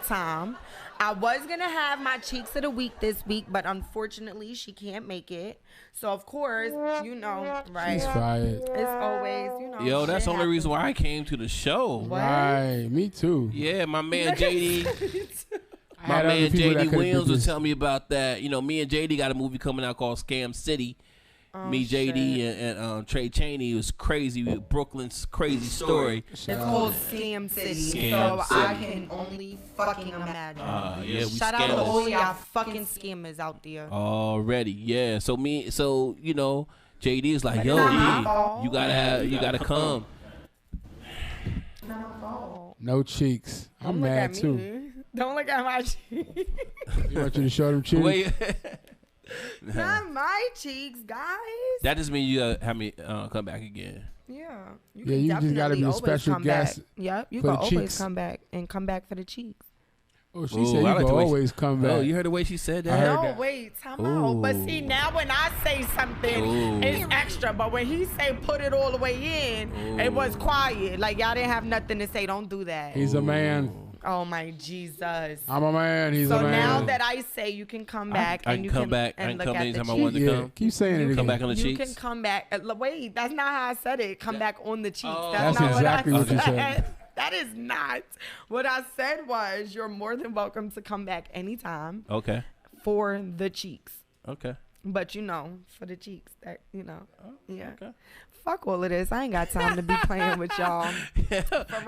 time. I was going to have my Cheeks of the Week this week, but unfortunately, she can't make it. So, of course, right? She's fired. It's always, Yo, that's the only reason why I came to the show. What? Right, me too. Yeah, my man JD. My man JD Williams was telling me about that. Me and JD got a movie coming out called Scam City. Me, JD, and Trey Chaney. It was crazy. Brooklyn's crazy story. It's called Scam City. I can only fucking imagine. Shout out to all y'all fucking scammers out there. Already, yeah. So JD is like, yo, you gotta come. No cheeks. I'm mad too. Don't look at my cheeks. You want you to show them cheeks? Wait. Not my cheeks, guys. That just means you have me come back again. Yeah. You just gotta be a special guest. Yep, you can always come back for the cheeks. Oh, she said you can always come back. Oh, you heard the way she said that? No, wait, time out. But see, now when I say something, it's extra. But when he say put it all the way in, it was quiet. Like, y'all didn't have nothing to say. Don't do that. He's a man. Oh my Jesus! I'm a man. He's a man. So now that I say you can come back, I can come back. I can come anytime I want to come. Keep saying it again. Come back on the cheeks. You can come back. Wait, that's not how I said it. Come back on the cheeks. Oh. That's That's not exactly what what I you said. said. That is not. What I said was you're more than welcome to come back anytime. Okay. For the cheeks. Okay. But for the cheeks, that yeah. Okay. Fuck all of this. I ain't got time to be playing with y'all.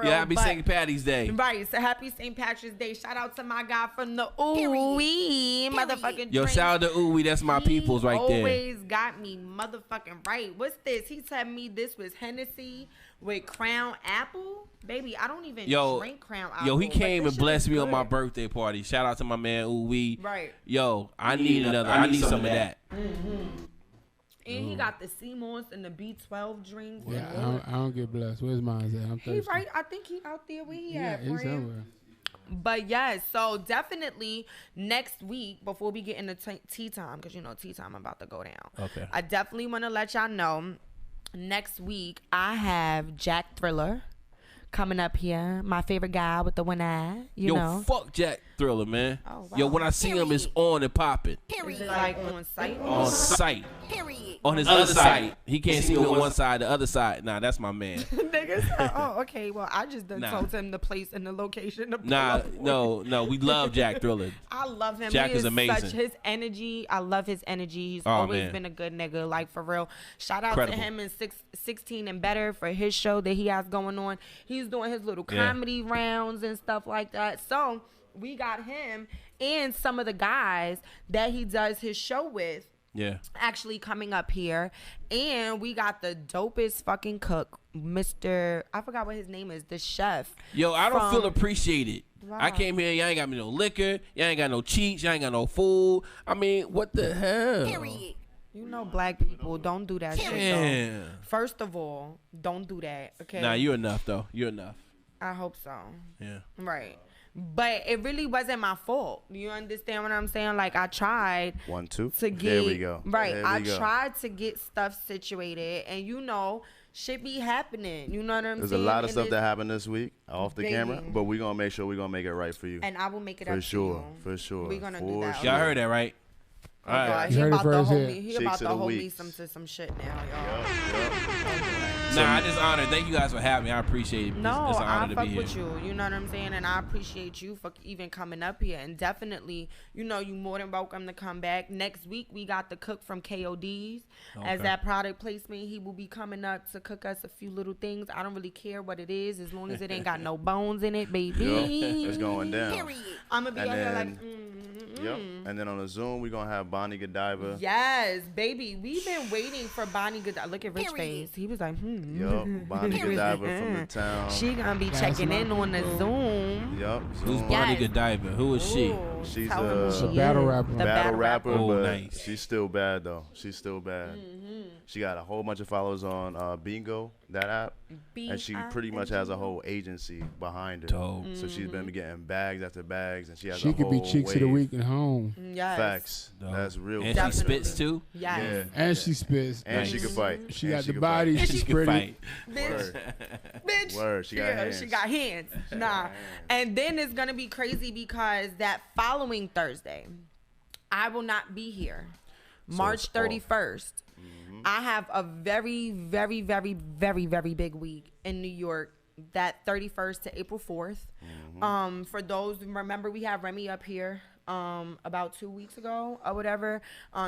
Happy St. Patty's Day. Right. So happy St. Patrick's Day. Shout out to my guy from the Ooh-wee motherfucking Yo, drink. shout out to Ooh-wee. That's my peoples right there. Always got me motherfucking right. What's this? He told me this was Hennessy with Crown Apple. Baby, I don't even drink Crown Apple. Yo, he came and blessed me on my birthday party. Shout out to my man Ooh-wee. Right. Yo, I need another. I need some of that. Mm-hmm. And he got the C-Mons and the B12 drinks. Yeah, I don't get blessed. Where's mine at? I'm thirsty. He right. I think he out there where he at. Yeah, he's somewhere. But yes, so definitely next week before we get into tea time, because tea time about to go down. Okay. I definitely want to let y'all know next week I have Jack Thriller coming up here. My favorite guy with the one eye. You know. Fuck Jack Thriller, man. Oh, wow. Yo, when I see him, it's on and popping. Is it like on site? On site. Period. On his other side. He can't see me on one side, the other side. Nah, that's my man. Niggas. Oh, okay. Well, I just told him the place and the location. No. We love Jack Thriller. I love him. Jack he is amazing. Such his energy. I love his energy. He's always been a good nigga. Like, for real. Shout out to him in 16 and Better for his show that he has going on. He's doing his little comedy rounds and stuff like that. So we got him and some of the guys that he does his show with. Yeah. Actually coming up here. And we got the dopest fucking cook, Mr. I forgot what his name is, the chef. Yo, I don't feel appreciated. Wow. I came here, y'all ain't got me no liquor, y'all ain't got no cheats, y'all ain't got no food. I mean, what the hell? Period. Black people don't do that shit. Yeah. First of all, don't do that, okay? Nah, you're enough though. You're enough. I hope so. Yeah. Right. But it really wasn't my fault. You understand what I'm saying? Like, I tried 1, 2 to get there we go. Right. There I we go. tried to get stuff situated, and shit be happening. You know what I'm There's saying? a lot of stuff that happened this week off the camera, Baby. but we're gonna make sure we're gonna make it right for you. And I will make it For up sure, to you. for sure. We're gonna do For that. sure. Y'all heard that, right? Oh, All right. God. You He heard it about to first hold here. me. He Cheeks about of to the hold me week. to some shit now, y'all. Nah, I just honored. Thank you guys for having me. I appreciate it. No, it's an honor I to fuck be here. with you. You know what I'm saying? And I appreciate you for even coming up here. And definitely, you more than welcome to come back. Next week, we got the cook from KOD's. As that product placement, he will be coming up to cook us a few little things. I don't really care what it is, as long as it ain't got no bones in it, baby. It's going down. Period. I'm going to be And out here like, Yep. And then on the Zoom, we're gonna have Bonnie Godiva. yes, baby. We've been waiting for Bonnie Godiva. Look at Rich Period. face. He was like, Yup, Bonnie Godiva from the town. She gonna be checking in on the Zoom. Yup. Who's Zoom. Bonnie Yes. Godiva? Who is she? Ooh, She's tell him who a she battle is. rapper. The Battle rapper, Oh, but nice. she's still bad though. She's still bad. She got a whole bunch of followers on Bingo, that app, and she pretty much has a whole agency behind her. Dope. So she's been getting bags after bags, and she has She a could be whole Cheeks of the wave. Week at home. Yes. Facts. Dope. That's real. And she facts. spits too. Yes. Yeah. And she spits. And she can fight. She And got the can body. fight. She's She can pretty. fight. Bitch. Word. Bitch. Word. She got hands. She got hands. Nah. And then it's going to be crazy because that following Thursday, I will not be here. March it's off. 31st. I have a very, very, very, very, very big week in New York. That 31st to April 4th. For those, remember we have Remy up here about 2 weeks ago or whatever.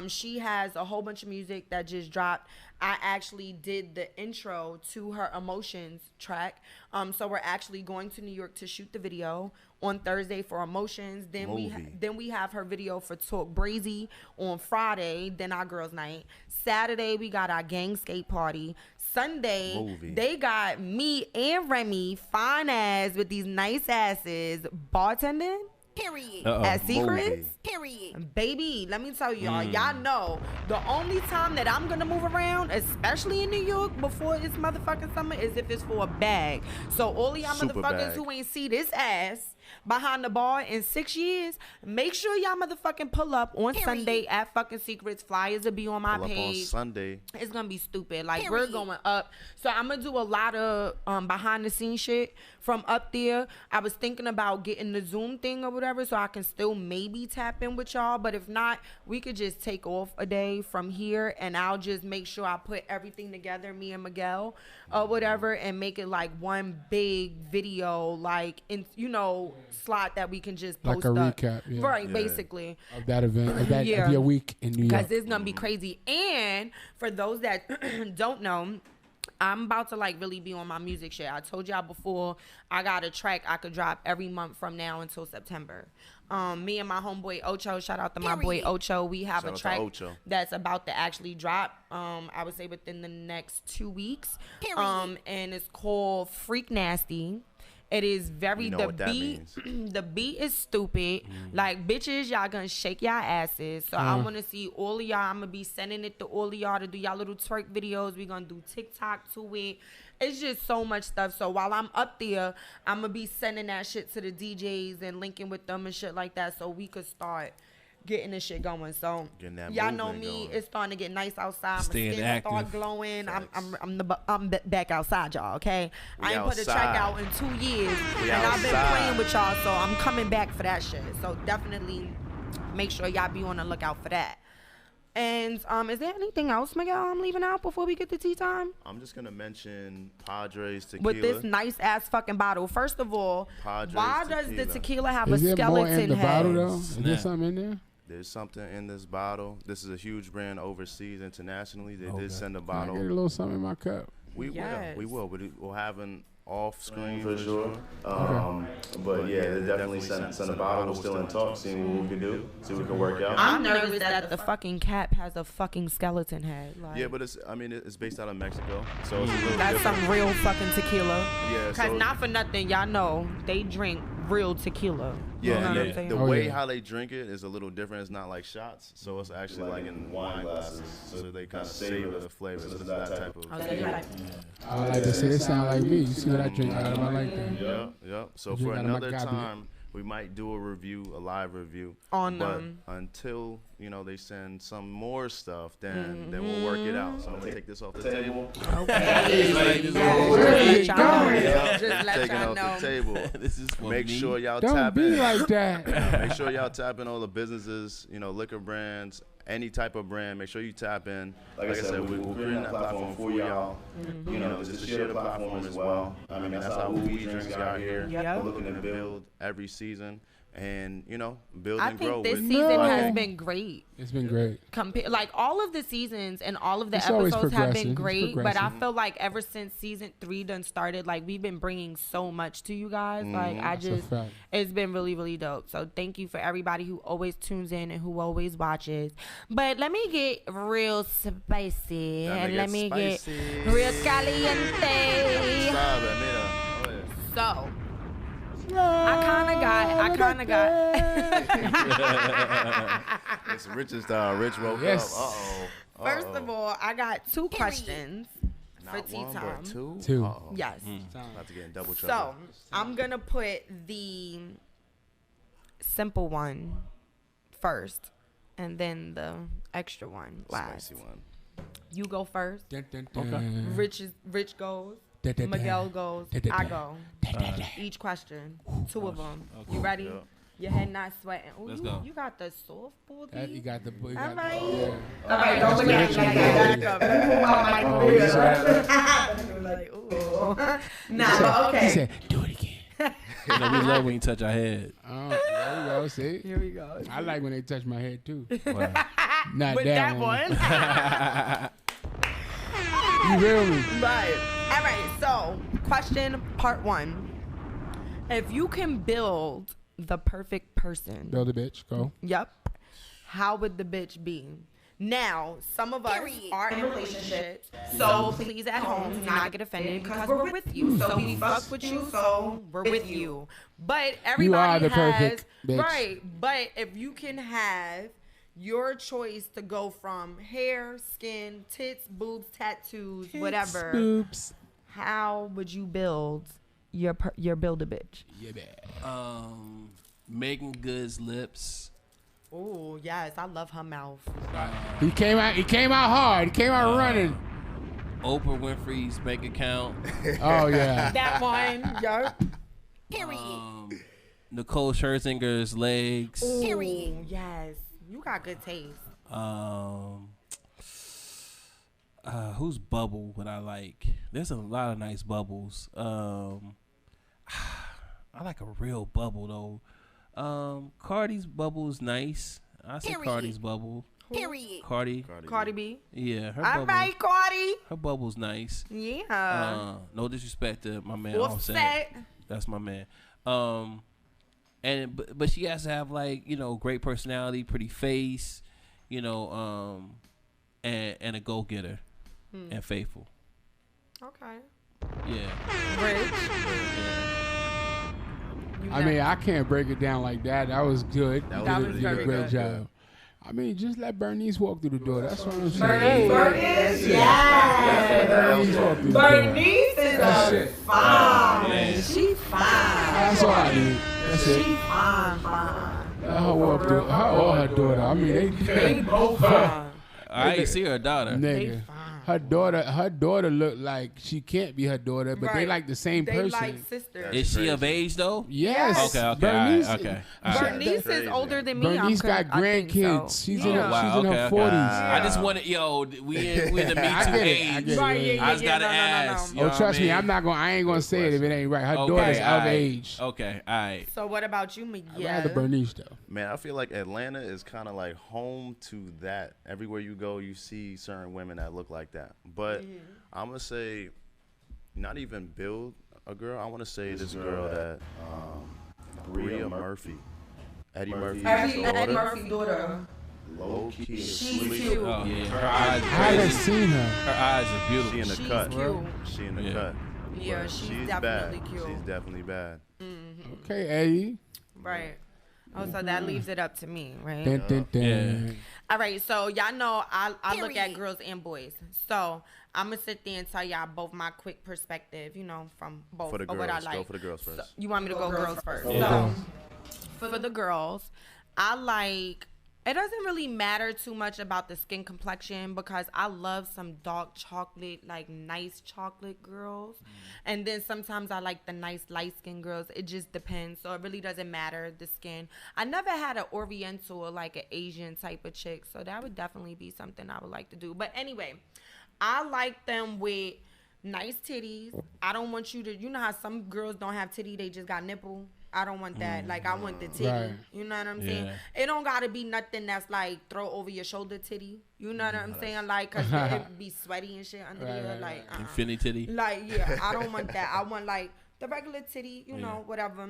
She has a whole bunch of music that just dropped. I actually did the intro to her Emotions track. So we're actually going to New York to shoot the video on Thursday for Emotions. Then we have her video for Talk Brazy on Friday. Then our girls' night. Saturday we got our gang skate party. Sunday, they got me and Remy, fine ass with these nice asses, bartending Period. at Secrets. Movie. Period. Baby, let me tell y'all, y'all know the only time that I'm gonna move around, especially in New York before it's motherfucking summer, is if it's for a bag. So all of y'all Super motherfuckers bag. who ain't see this ass behind the bar in 6 years, make sure y'all motherfucking pull up on Sunday at fucking Secrets. Flyers will be on my Pull page. up on Sunday. It's gonna be stupid. Like, we're going up. So I'm gonna do a lot of behind the scenes shit from up there. I was thinking about getting the Zoom thing or whatever, so I can still maybe tap in with y'all. But if not, we could just take off a day from here, and I'll just make sure I put everything together, me and Miguel or whatever, and make it like one big video, like, in, you know, slot that we can just post like a up. recap, Right, basically. Of that event, of your week in New York. Because it's going to be crazy. And for those that don't know, I'm about to like really be on my music shit. I told y'all before, I got a track I could drop every month from now until September. Me and my homeboy Ocho, shout out to my boy Ocho. We have a track that's about to actually drop. I would say within the next 2 weeks. And it's called Freak Nasty. It is very, the beat, the beat is stupid. Like, bitches, y'all gonna shake y'all asses. So I wanna see all of y'all. I'm gonna be sending it to all of y'all to do y'all little twerk videos. We gonna do TikTok to it. It's just so much stuff. So while I'm up there, I'm gonna be sending that shit to the DJs and linking with them and shit like that, so we could start getting this shit going. So y'all know me, going. It's starting to get nice outside. Staying my skin active. start glowing. I'm back outside, y'all. Okay, I ain't put a track out in 2 years, and I've been playing with y'all, so I'm coming back for that shit. So definitely make sure y'all be on the lookout for that. And is there anything else, Miguel, I'm leaving out before we get to tea time? I'm just gonna mention Padres tequila. With this nice ass fucking bottle. First of all, Padres why tequila. does the tequila have Is a there skeleton more in the head? bottle though? Is there something in there? There's something in this bottle. This is a huge brand overseas, internationally. They did send a Can bottle. I get a little something in my cup? We will. But we'll have an off-screen for sure. But yeah, they definitely sent a bottle. We're still in talks, seeing what we can do, see what we can work out. I'm nervous that the fucking cap has a fucking skeleton head. Like, yeah, but it's based out of Mexico, so it's a little that's different. some real fucking tequila. Yeah, Cause not for nothing, y'all know they drink real tequila. Yeah, you know what I'm saying? the way how they drink it is a little different. It's not like shots, so it's actually like in wine glasses, so they kind of savor the flavor. So it's that type of. I like to say it sound like me. You see what I drink out of? I like that. Yeah. So for another time, we might do a review, a live review on but until they send some more stuff, then we'll work it out. So I'm gonna take this off the table. Okay. Just taking off the table. This is for Make me. sure y'all Don't tap be in. like that. Make sure y'all tap in all the businesses, liquor brands, any type of brand. Make sure you tap in. Like I said, we're creating that platform for y'all. Just to share the platform as well. I mean, that's how we drinks out here. We're looking to build every season. And build I and grow. think this season has been great. It's been great. Like all of the seasons and all of the It's always episodes have been progressing. great, but I feel like ever since season 3 done started, like we've been bringing so much to you guys. Like it's been really, really dope. So thank you for everybody who always tunes in and who always watches. But let me get real spicy and let me get real caliente. So. I kind of got. It's Rich's Rich woke up. First of all, I got 2 questions for Not tea one, time. but 2? 2. Yes. About to get in double trouble. So I'm gonna put the simple one first, and then the extra one last. Spicy one. You go first. Dun, dun, dun. Okay. Rich goes. Miguel goes. I go. Each question. 2 of them. Okay. You ready? Yeah. Your head not sweating. Ooh, Let's go. You got the softball. You got the. All right. All right. Don't look at me like that. Nah, okay. He said, "Do it again." We love when you touch our head. Oh, there we go. See? Here we go. I like when they touch my head too. Wow. Not With that one. You feel me? Right. All right. So, question part 1. If you can build the perfect person. Build a bitch. Go. Yep. How would the bitch be? Now, some of us are in relationships, so please at home do not get offended because we're with you. So we fuck with you, so we're with you. But everybody the perfect bitch. Right. But if you can have your choice to go from hair, skin, tits, boobs, tattoos, whatever. Boobs. How would you build your build a bitch? Yeah, man. Megan Good's lips. Oh yes, I love her mouth. He came out hard. He came out running. Oprah Winfrey's bank account. Oh yeah. That one, yo. Period. Nicole Scherzinger's legs. Period. Yes, you got good taste. Whose bubble would I like? There's a lot of nice bubbles. I like a real bubble though. Cardi's bubble is nice. I say Cardi's bubble. Period. Cardi B. Yeah, her All bubble. right, Cardi. Her bubble's nice. Yeah. No disrespect to my man Offset. Offset. That's my man. But she has to have like, you know, great personality, pretty face, you know, and a go getter and faithful. Okay. Yeah. Rich. I mean, I can't break it down like that. That was good. That was you did very a great good. job. I mean, just let Bernice walk through the door. That's what I'm saying. Bernice, yes. Bernice walk through the door. Bernice is a fine. She fine. That's all I need. That's it. She fine. Let her walk through. Her or her daughter. I mean, They both fine. I ain't see her daughter. Nigga. Her daughter look like she can't be her daughter, but they like the same they person. Like sisters. Is she of age though? Yes. Okay. Bernice, Okay. Bernice is older than me. Bernice got grandkids. So. She's in her 40s. I just wanted, we in the Me Too age. I just gotta ask. No. Oh, trust me, I ain't gonna say it if it ain't right. Her daughter's of age. Okay, all right. So what about you, Miguel? I'd rather Bernice though. Man, I feel like Atlanta is kind of like home to that. Everywhere you go, you see certain women that look like that. But I'm going to say, not even build a girl. I want to say this girl that, Bria Murphy. Eddie Murphy's daughter. Low key. She's cute. Oh, yeah. Her eyes I haven't seen her. Her eyes are beautiful. She in the cut. Cute. She in the cut. Yeah, But she's definitely bad. cute. She's definitely bad. Okay, Eddie. Right. Oh, so that leaves it up to me, right? Dun, dun, dun. Yeah. All right, so y'all know I look at girls and boys. So I'm going to sit there and tell y'all both my quick perspective, you know, from both For the of what I girls. like. Go for the girls first. So, you want me to go girls first? Yeah. So for the girls, I like, it doesn't really matter too much about the skin complexion because I love some dark chocolate, like nice chocolate girls. And then sometimes I like the nice light skin girls. It just depends. So it really doesn't matter the skin. I never had an Oriental or like an Asian type of chick. So that would definitely be something I would like to do. But anyway, I like them with nice titties. I don't want you to, you know how some girls don't have titty, they just got nipple. I don't want that. Like, I want the titty. Right. You know what I'm saying? It don't got to be nothing that's like throw over your shoulder titty. You know what I'm saying? Like, because it be sweaty and shit under there. Like, Infinity titty. like, yeah, I don't want that. I want, like, the regular titty, you know, whatever.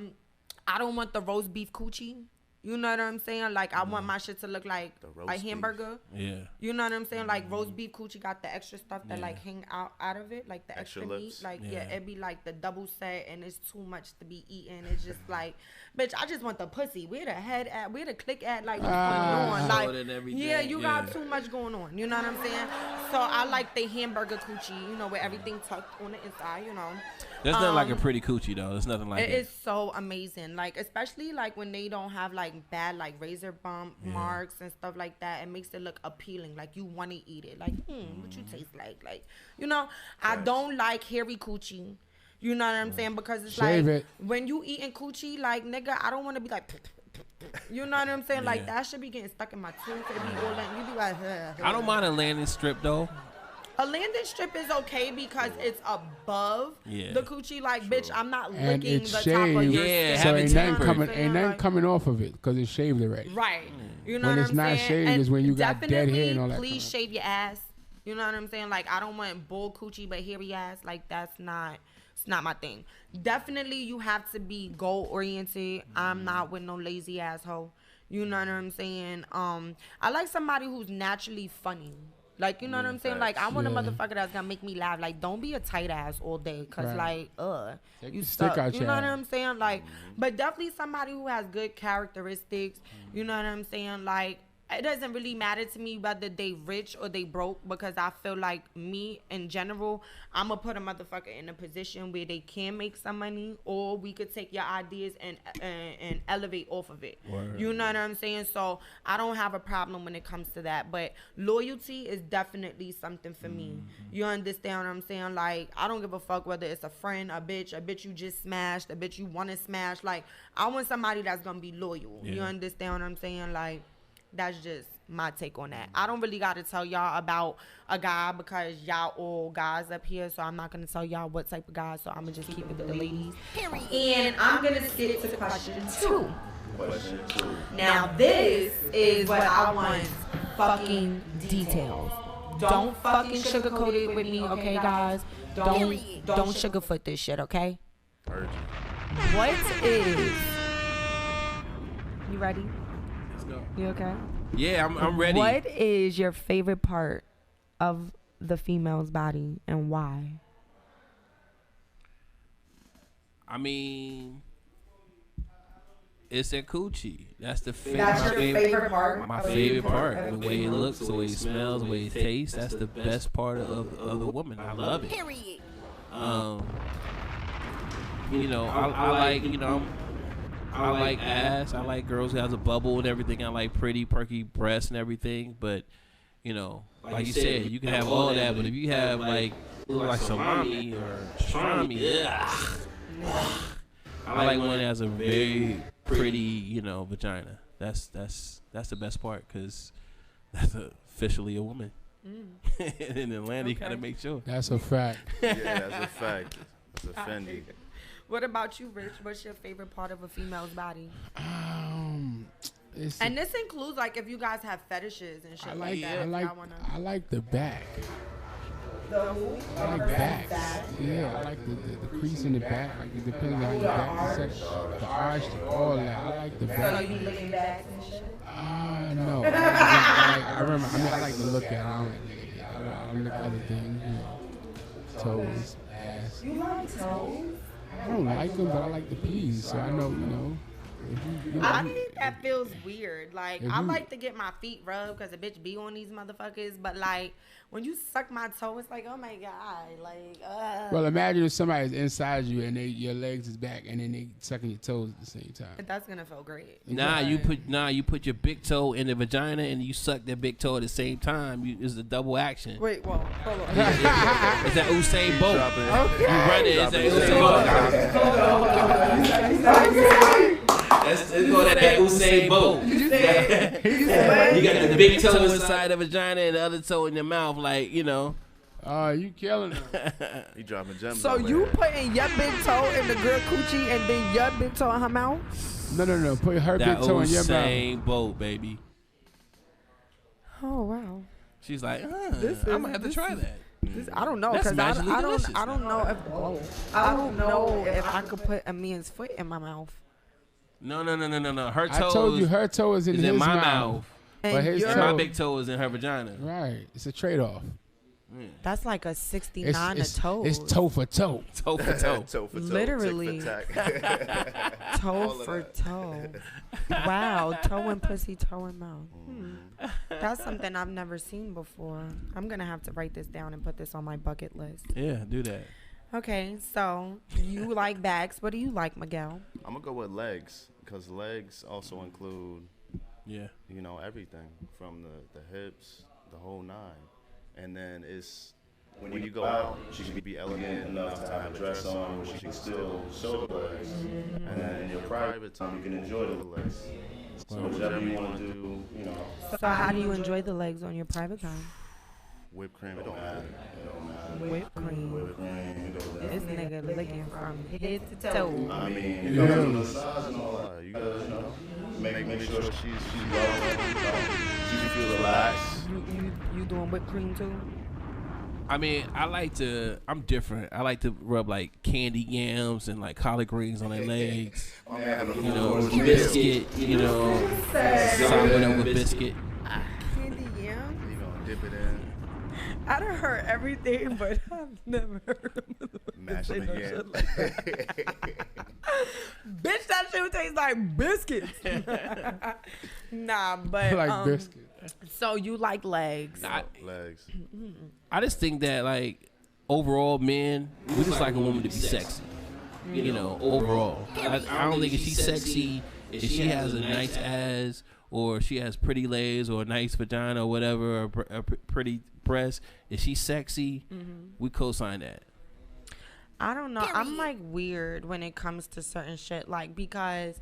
I don't want the roast beef coochie. You know what I'm saying? Like, I want my shit to look like a hamburger. Yeah. You know what I'm saying? Like, roast beef coochie got the extra stuff that, like, hang out of it. Like, the extra meat. lips. Like, yeah, it be, like, the double set, and it's too much to be eaten. It's just, like, bitch, I just want the pussy. Where the head at? Where the click at? Like, what's going on? Like, and everything. yeah, you got too much going on. You know what I'm saying? So, I like the hamburger coochie, you know, where everything tucked on the inside, you know. There's nothing like a pretty coochie, though. There's nothing like It it. is so amazing. Like, especially, like, when they don't have, like, bad, like, razor bump marks and stuff like that. It makes it look appealing. Like, you want to eat it. Like, what you taste like? Like, you know, I don't like hairy coochie. You know what I'm saying? Because it's when you eating coochie, like, nigga, I don't want to be like, you know what I'm saying? Like, that should be getting stuck in my tooth. It be all that. You be like, I don't mind a landing strip, though. A landing strip is okay because it's above the coochie. Like, bitch, I'm not And licking it's the top of your shaved, skin. so ain't nothing You know what coming off of it because it's shaved already. Right. You know When what it's I'm not saying? shaved And is when you got dead hair and all that please kind of- shave your ass. You know what I'm saying? Like, I don't want bull coochie but hairy ass. Like, it's not my thing. Definitely you have to be goal oriented. I'm not with no lazy asshole. You know what I'm saying? I like somebody who's naturally funny. Like, you know what I'm saying? Like, I want a motherfucker that's gonna make me laugh. Like, don't be a tight ass all day. Cause like, Take you the stick suck. out You your know what ass. I'm saying? Like, but definitely somebody who has good characteristics. You know what I'm saying? Like, it doesn't really matter to me whether they rich or they broke, because I feel like me in general, I'm gonna put a motherfucker in a position where they can make some money, or we could take your ideas and elevate off of it. Word. You know what I'm saying? So I don't have a problem when it comes to that, but loyalty is definitely something for me. You understand what I'm saying? Like, I don't give a fuck whether it's a friend, a bitch you just smashed, a bitch you want to smash. Like, I want somebody that's gonna be loyal. Yeah. You understand what I'm saying? Like, that's just my take on that. I don't really got to tell y'all about a guy because y'all all guys up here, so I'm not going to tell y'all what type of guy, so I'm going to just keep it with the ladies. And I'm going to skip to question 2. Now, this is what I want fucking details. Don't fucking sugarcoat it with me, okay, guys? Don't sugarfoot this shit, okay? What is... You ready? You okay? Yeah, I'm ready. What is your favorite part of the female's body and why? I mean, it's a coochie. That's the favorite part. My favorite part. The way it looks, the way it smells, the way it tastes. That's the best part of the woman. I love it. Period. You know, I like, you know, I like ass. I like girls who has a bubble and everything. I like pretty, perky breasts and everything. But, you know, like you said, you can have all that. But if you have, like, look like salami or pastrami, I like one that has a very pretty, you know, vagina. That's the best part, because that's officially a woman. In Atlanta, you got to make sure. That's a fact. Yeah, that's a fact. It's offending. What about you, Rich? What's your favorite part of a female's body? And this includes, like, if you guys have fetishes and shit like that. I like the back. The who? I like backs. Yeah, I like the crease in the back. Like, it depends on how your back is set. The arch, all that. I like the back. So you licking backs and shit? No. I like to look at it. I don't look at other things. You know, toes, ass. You like toes? I don't like them, but I like to please. So I know, you know. I think that feels weird. Like, I like to get my feet rubbed because a bitch be on these motherfuckers. But, like, when you suck my toe, it's like, oh, my God. Like, Well, imagine if somebody's inside you and your legs is back and then they sucking your toes at the same time. That's going to feel great. You put your big toe in the vagina and you suck that big toe at the same time. It's a double action. Wait, whoa, hold on. It's that Usain Bolt. Okay. You run it. It's that Usain Bolt. Let's go to that Usain Bolt. You got the big toe inside the vagina and the other toe in your mouth, like, you know. You killing her. You dropping gems. So you putting your big toe in the girl coochie and then your big toe in her mouth? No. Put her big toe in your mouth. That Usain Bolt, baby. Oh, wow. She's like, I'm gonna have to try that. I don't know, because I don't know if I could put a man's foot in my mouth. No. Her toe. I told you her toe is in his my mouth. mouth. But his toe, my big toe is in her vagina. Right. It's a trade-off. That's like a 69 of toes. It's toe for toe. Toe for toe. Toe for toe. Literally. Toe for toe. Wow. Toe and pussy, toe and mouth. That's something I've never seen before. I'm going to have to write this down and put this on my bucket list. Yeah, do that. Okay, so you like backs. What do you like, Miguel? I'm going to go with legs, because legs also include, you know, everything from the hips, the whole nine. And then it's, when you go out, she can be elegant enough to have a dress on where she can still show the legs. And then in your private time, you can enjoy the legs. So whatever you want to do, you know. So how do you enjoy the legs on your private time? Whipped cream, it don't matter. Whipped cream. This nigga licking from head to toe. I mean, you gotta massage and all that. You gotta, you know, make sure she's well, she can feel relaxed. You doing whipped cream too? I mean, I'm different. I like to rub like candy yams and like collard greens on their legs. You know, biscuit, you know, solid over biscuit. Candy yams? You gonna dip it in. I done heard everything, but I've never heard of Mash it again. like that. Bitch, that shit tastes like biscuits. Nah, but like biscuits. So you like legs? Legs. I just think that like overall, men, we just like a woman to be sexy. You know, overall. I don't think if she's sexy, if she has a nice ass, or she has pretty legs, or a nice vagina, or whatever, or a pretty breast, if she's sexy, we co-sign that. I don't know. I'm like weird when it comes to certain shit, like, because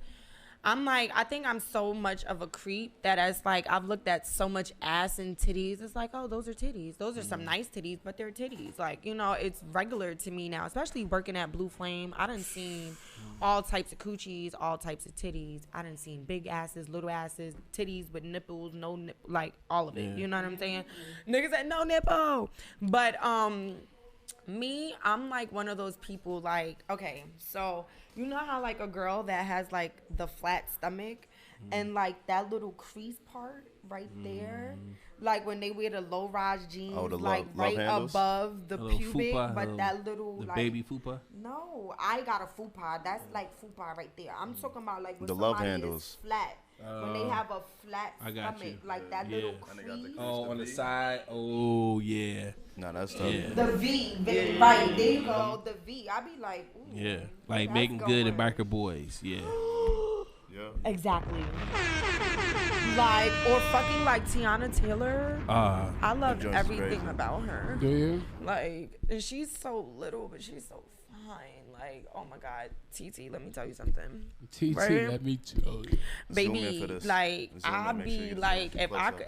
I'm like, I think I'm so much of a creep that as like I've looked at so much ass and titties. It's like, oh, those are titties. Those are some nice titties, but they're titties. Like, you know, it's regular to me now, especially working at Blue Flame. I done seen all types of coochies, all types of titties. I done seen big asses, little asses, titties with nipples, no nipple, like all of it. You know what I'm saying? Niggas said no nipple. But me, I'm like one of those people, like, okay, so you know how like a girl that has like the flat stomach and like that little crease part right there, like when they wear the low rise jeans, like right above the pubic, but that little the like baby fupa. No, I got a fupa. That's like fupa right there. I'm talking about like when The somebody love handles. is flat. When they have a flat stomach, like that little crease. Oh, on the side. Oh, yeah. No, that's tough. Yeah. The V, right, there you go, the V. I be like, ooh. Yeah, like making good in biker boys. Yeah. Yeah. Exactly. Like, or fucking like Tiana Taylor. I love everything about her. Do you? Like, and she's so little, but she's so fine. Like, oh my God, TT, let me tell you something. TT, right? let me tell you. Baby, like, I'd be like,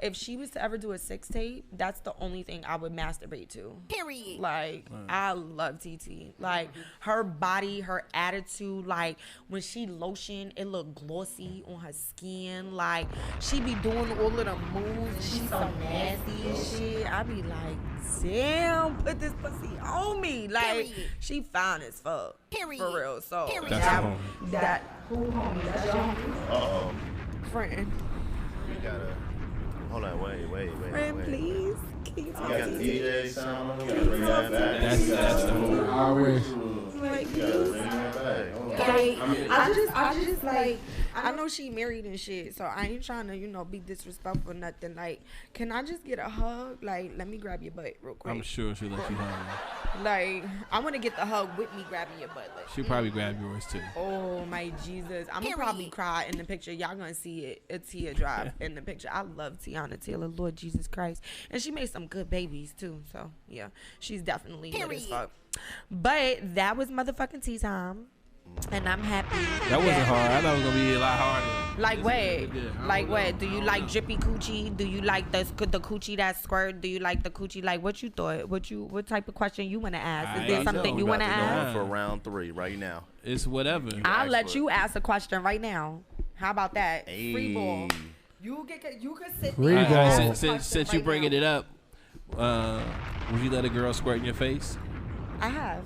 if she was to ever do a sex tape, that's the only thing I would masturbate to. Period. Like, I love TT. Like, her body, her attitude, like, when she lotion, it look glossy on her skin. Like, she be doing all of the moves. She's so nasty and shit. I be like, damn, put this pussy on me. Like, she fine as fuck. Period. For real. So, that who homie? That's your homie? Friend. We gotta. Hold on, wait. Friend, please. Can you We got DJ sound. We gotta bring that back. That's I wish. Like, We gotta bring that back. Hold on. like, I just like, I know she married and shit, so I ain't trying to, you know, be disrespectful or nothing. Like, can I just get a hug? Like, let me grab your butt real quick. I'm sure she'll let you hug. Like, I want to get the hug with me grabbing your butt. Like, She'll probably grab yours too. oh my Jesus, I'm gonna probably cry in the picture. Y'all gonna see it, a tear drop in the picture. I love Tiana Taylor, Lord Jesus Christ, and she made some good babies too. So yeah, she's definitely good as fuck. But that was motherfucking tea time. And I'm happy. That wasn't hard. I thought it was gonna be a lot harder. Like what? Like what? Do you like drippy coochie? Do you like the coochie that squirt? Do you like the coochie? Like what you thought? What type of question you wanna ask? Is there something you wanna ask? For round 3 right now. It's whatever. I'll let you ask a question right now. How about that? Hey. Free ball. You can sit Free there. ball. Since you bringing it up, would you let a girl squirt in your face? I have.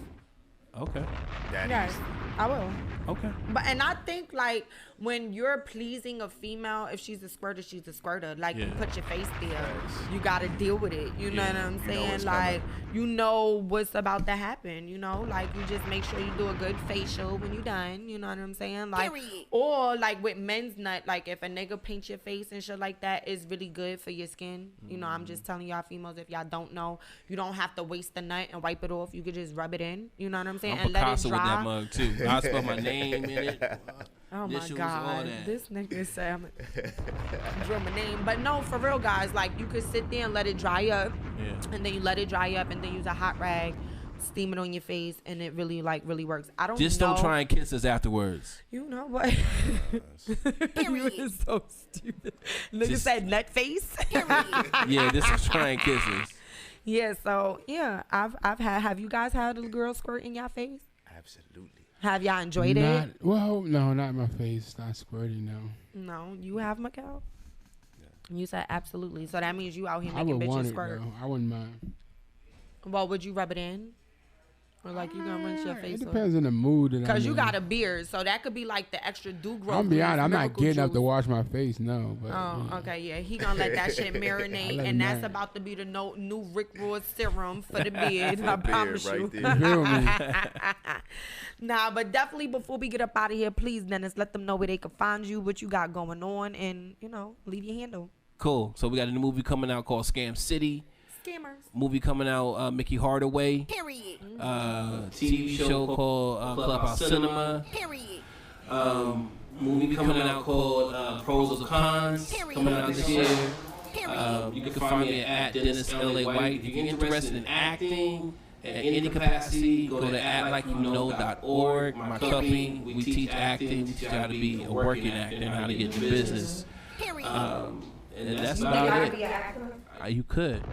Okay. Yes, I will. Okay. But and I think like when you're pleasing a female, if she's a squirter, she's a squirter. Like you put your face there, you gotta deal with it. You know what I'm saying? Like you know what's about to happen. You know, like you just make sure you do a good facial when you're done. You know what I'm saying? Like or like with men's nut, like if a nigga paint your face and shit like that, is really good for your skin. You know, I'm just telling y'all females, if y'all don't know, you don't have to waste the nut and wipe it off. You could just rub it in. You know what I'm saying? I'm and let it Picasso dry. with that mug too. I spell my name in it. Oh my All God, that. this nigga said I'm gonna drill my name. But no, for real, guys, like you could sit there and let it dry up, and then you let it dry up, and then use a hot rag, steam it on your face, and it really works. I don't Just know. don't try and kiss us afterwards. You know what? You is so stupid. Nigga said nut face. Yeah, just try and kiss us. Yeah, so yeah, have you guys had a girl squirt in your face? Absolutely. Have y'all enjoyed it? Well, no, not in my face. Not squirting, no. No, you have, Mikkel? Yeah. You said absolutely. So that means you out here I making would want bitches it, squirt. though. I wouldn't mind. Well, would you rub it in? Or like you gonna rinse your face It off? depends on the mood. Because you got a beard, so that could be like the extra dew growth. I'm be honest, I'm not getting up to juice. wash my face, no. But, Okay, yeah. He gonna let that shit marinate, and that's about to be the new Rick Ross serum for the beard. I promise you. Right there. Nah, but definitely before we get up out of here, please, Dennis, let them know where they can find you, what you got going on, and, leave your handle. Cool. So we got a new movie coming out called Scam City. Scammers. Movie coming out, Mickey Hardaway. Period. TV show called Clubhouse Cinema. Period. Movie coming out called Pros or Cons. Coming out this year. You can find me at Dennis L.A. White. If you're interested in acting at any capacity, go to actlikeyouKnow.org. My company, we teach acting. We teach how to be a working actor and how to get in business. And that's about it. You could.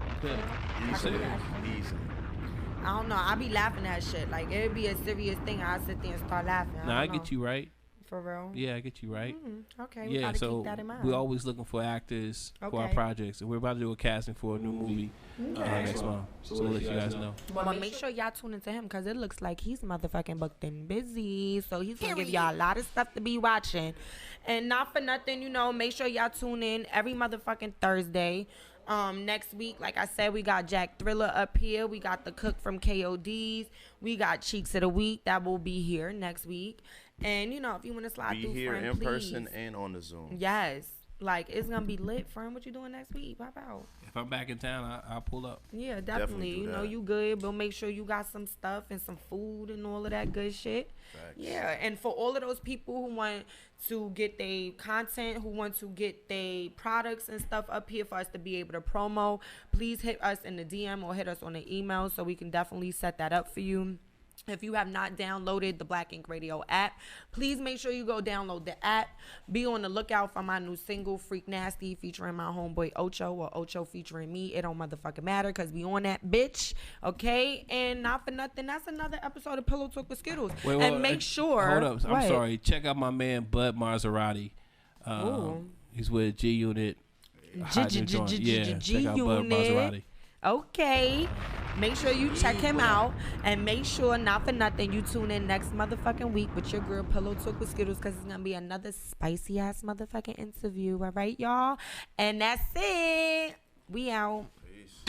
Easy. I don't know. I be laughing at shit. Like, it'd be a serious thing. I sit there and start laughing. I get you right. For real? Yeah, I get you right. Okay, we gotta keep that in mind. We're always looking for actors for our projects. And we're about to do a casting for a new movie next month. So we'll let you guys know. Well, make sure y'all tune into him because it looks like he's motherfucking booked and busy. So he's going to give y'all a lot of stuff to be watching. And not for nothing, make sure y'all tune in every motherfucking Thursday. Next week, like I said, we got Jack Thriller up here. We got the cook from KOD's. We got Cheeks of the Week that will be here next week. And, if you want to slide through, here friend, in please. person and on the Zoom. Yes. Like, it's going to be lit, friend. What you doing next week? Pop out. If I'm back in town, I'll pull up. Yeah, definitely. You good, but make sure you got some stuff and some food and all of that good shit. Facts. Yeah, and for all of those people who want to get their content, who want to get their products and stuff up here for us to be able to promo, please hit us in the DM or hit us on the email so we can definitely set that up for you. If you have not downloaded the Black Ink Radio app, please make sure you go download the app. Be on the lookout for my new single, Freak Nasty, featuring my homeboy Ocho, or Ocho featuring me. It don't motherfucking matter because we on that bitch, okay? And not for nothing, that's another episode of Pillow Talk with Skiddlez. And make sure... Hold up. I'm sorry. Check out my man, Bud Maserati. He's with G Unit. Check out Bud Maserati. Okay, make sure you check him out, and make sure, not for nothing, you tune in next motherfucking week with your girl Pillow Talk with Skiddlez, because it's gonna be another spicy ass motherfucking interview. All right, y'all, and that's it. We out. Peace.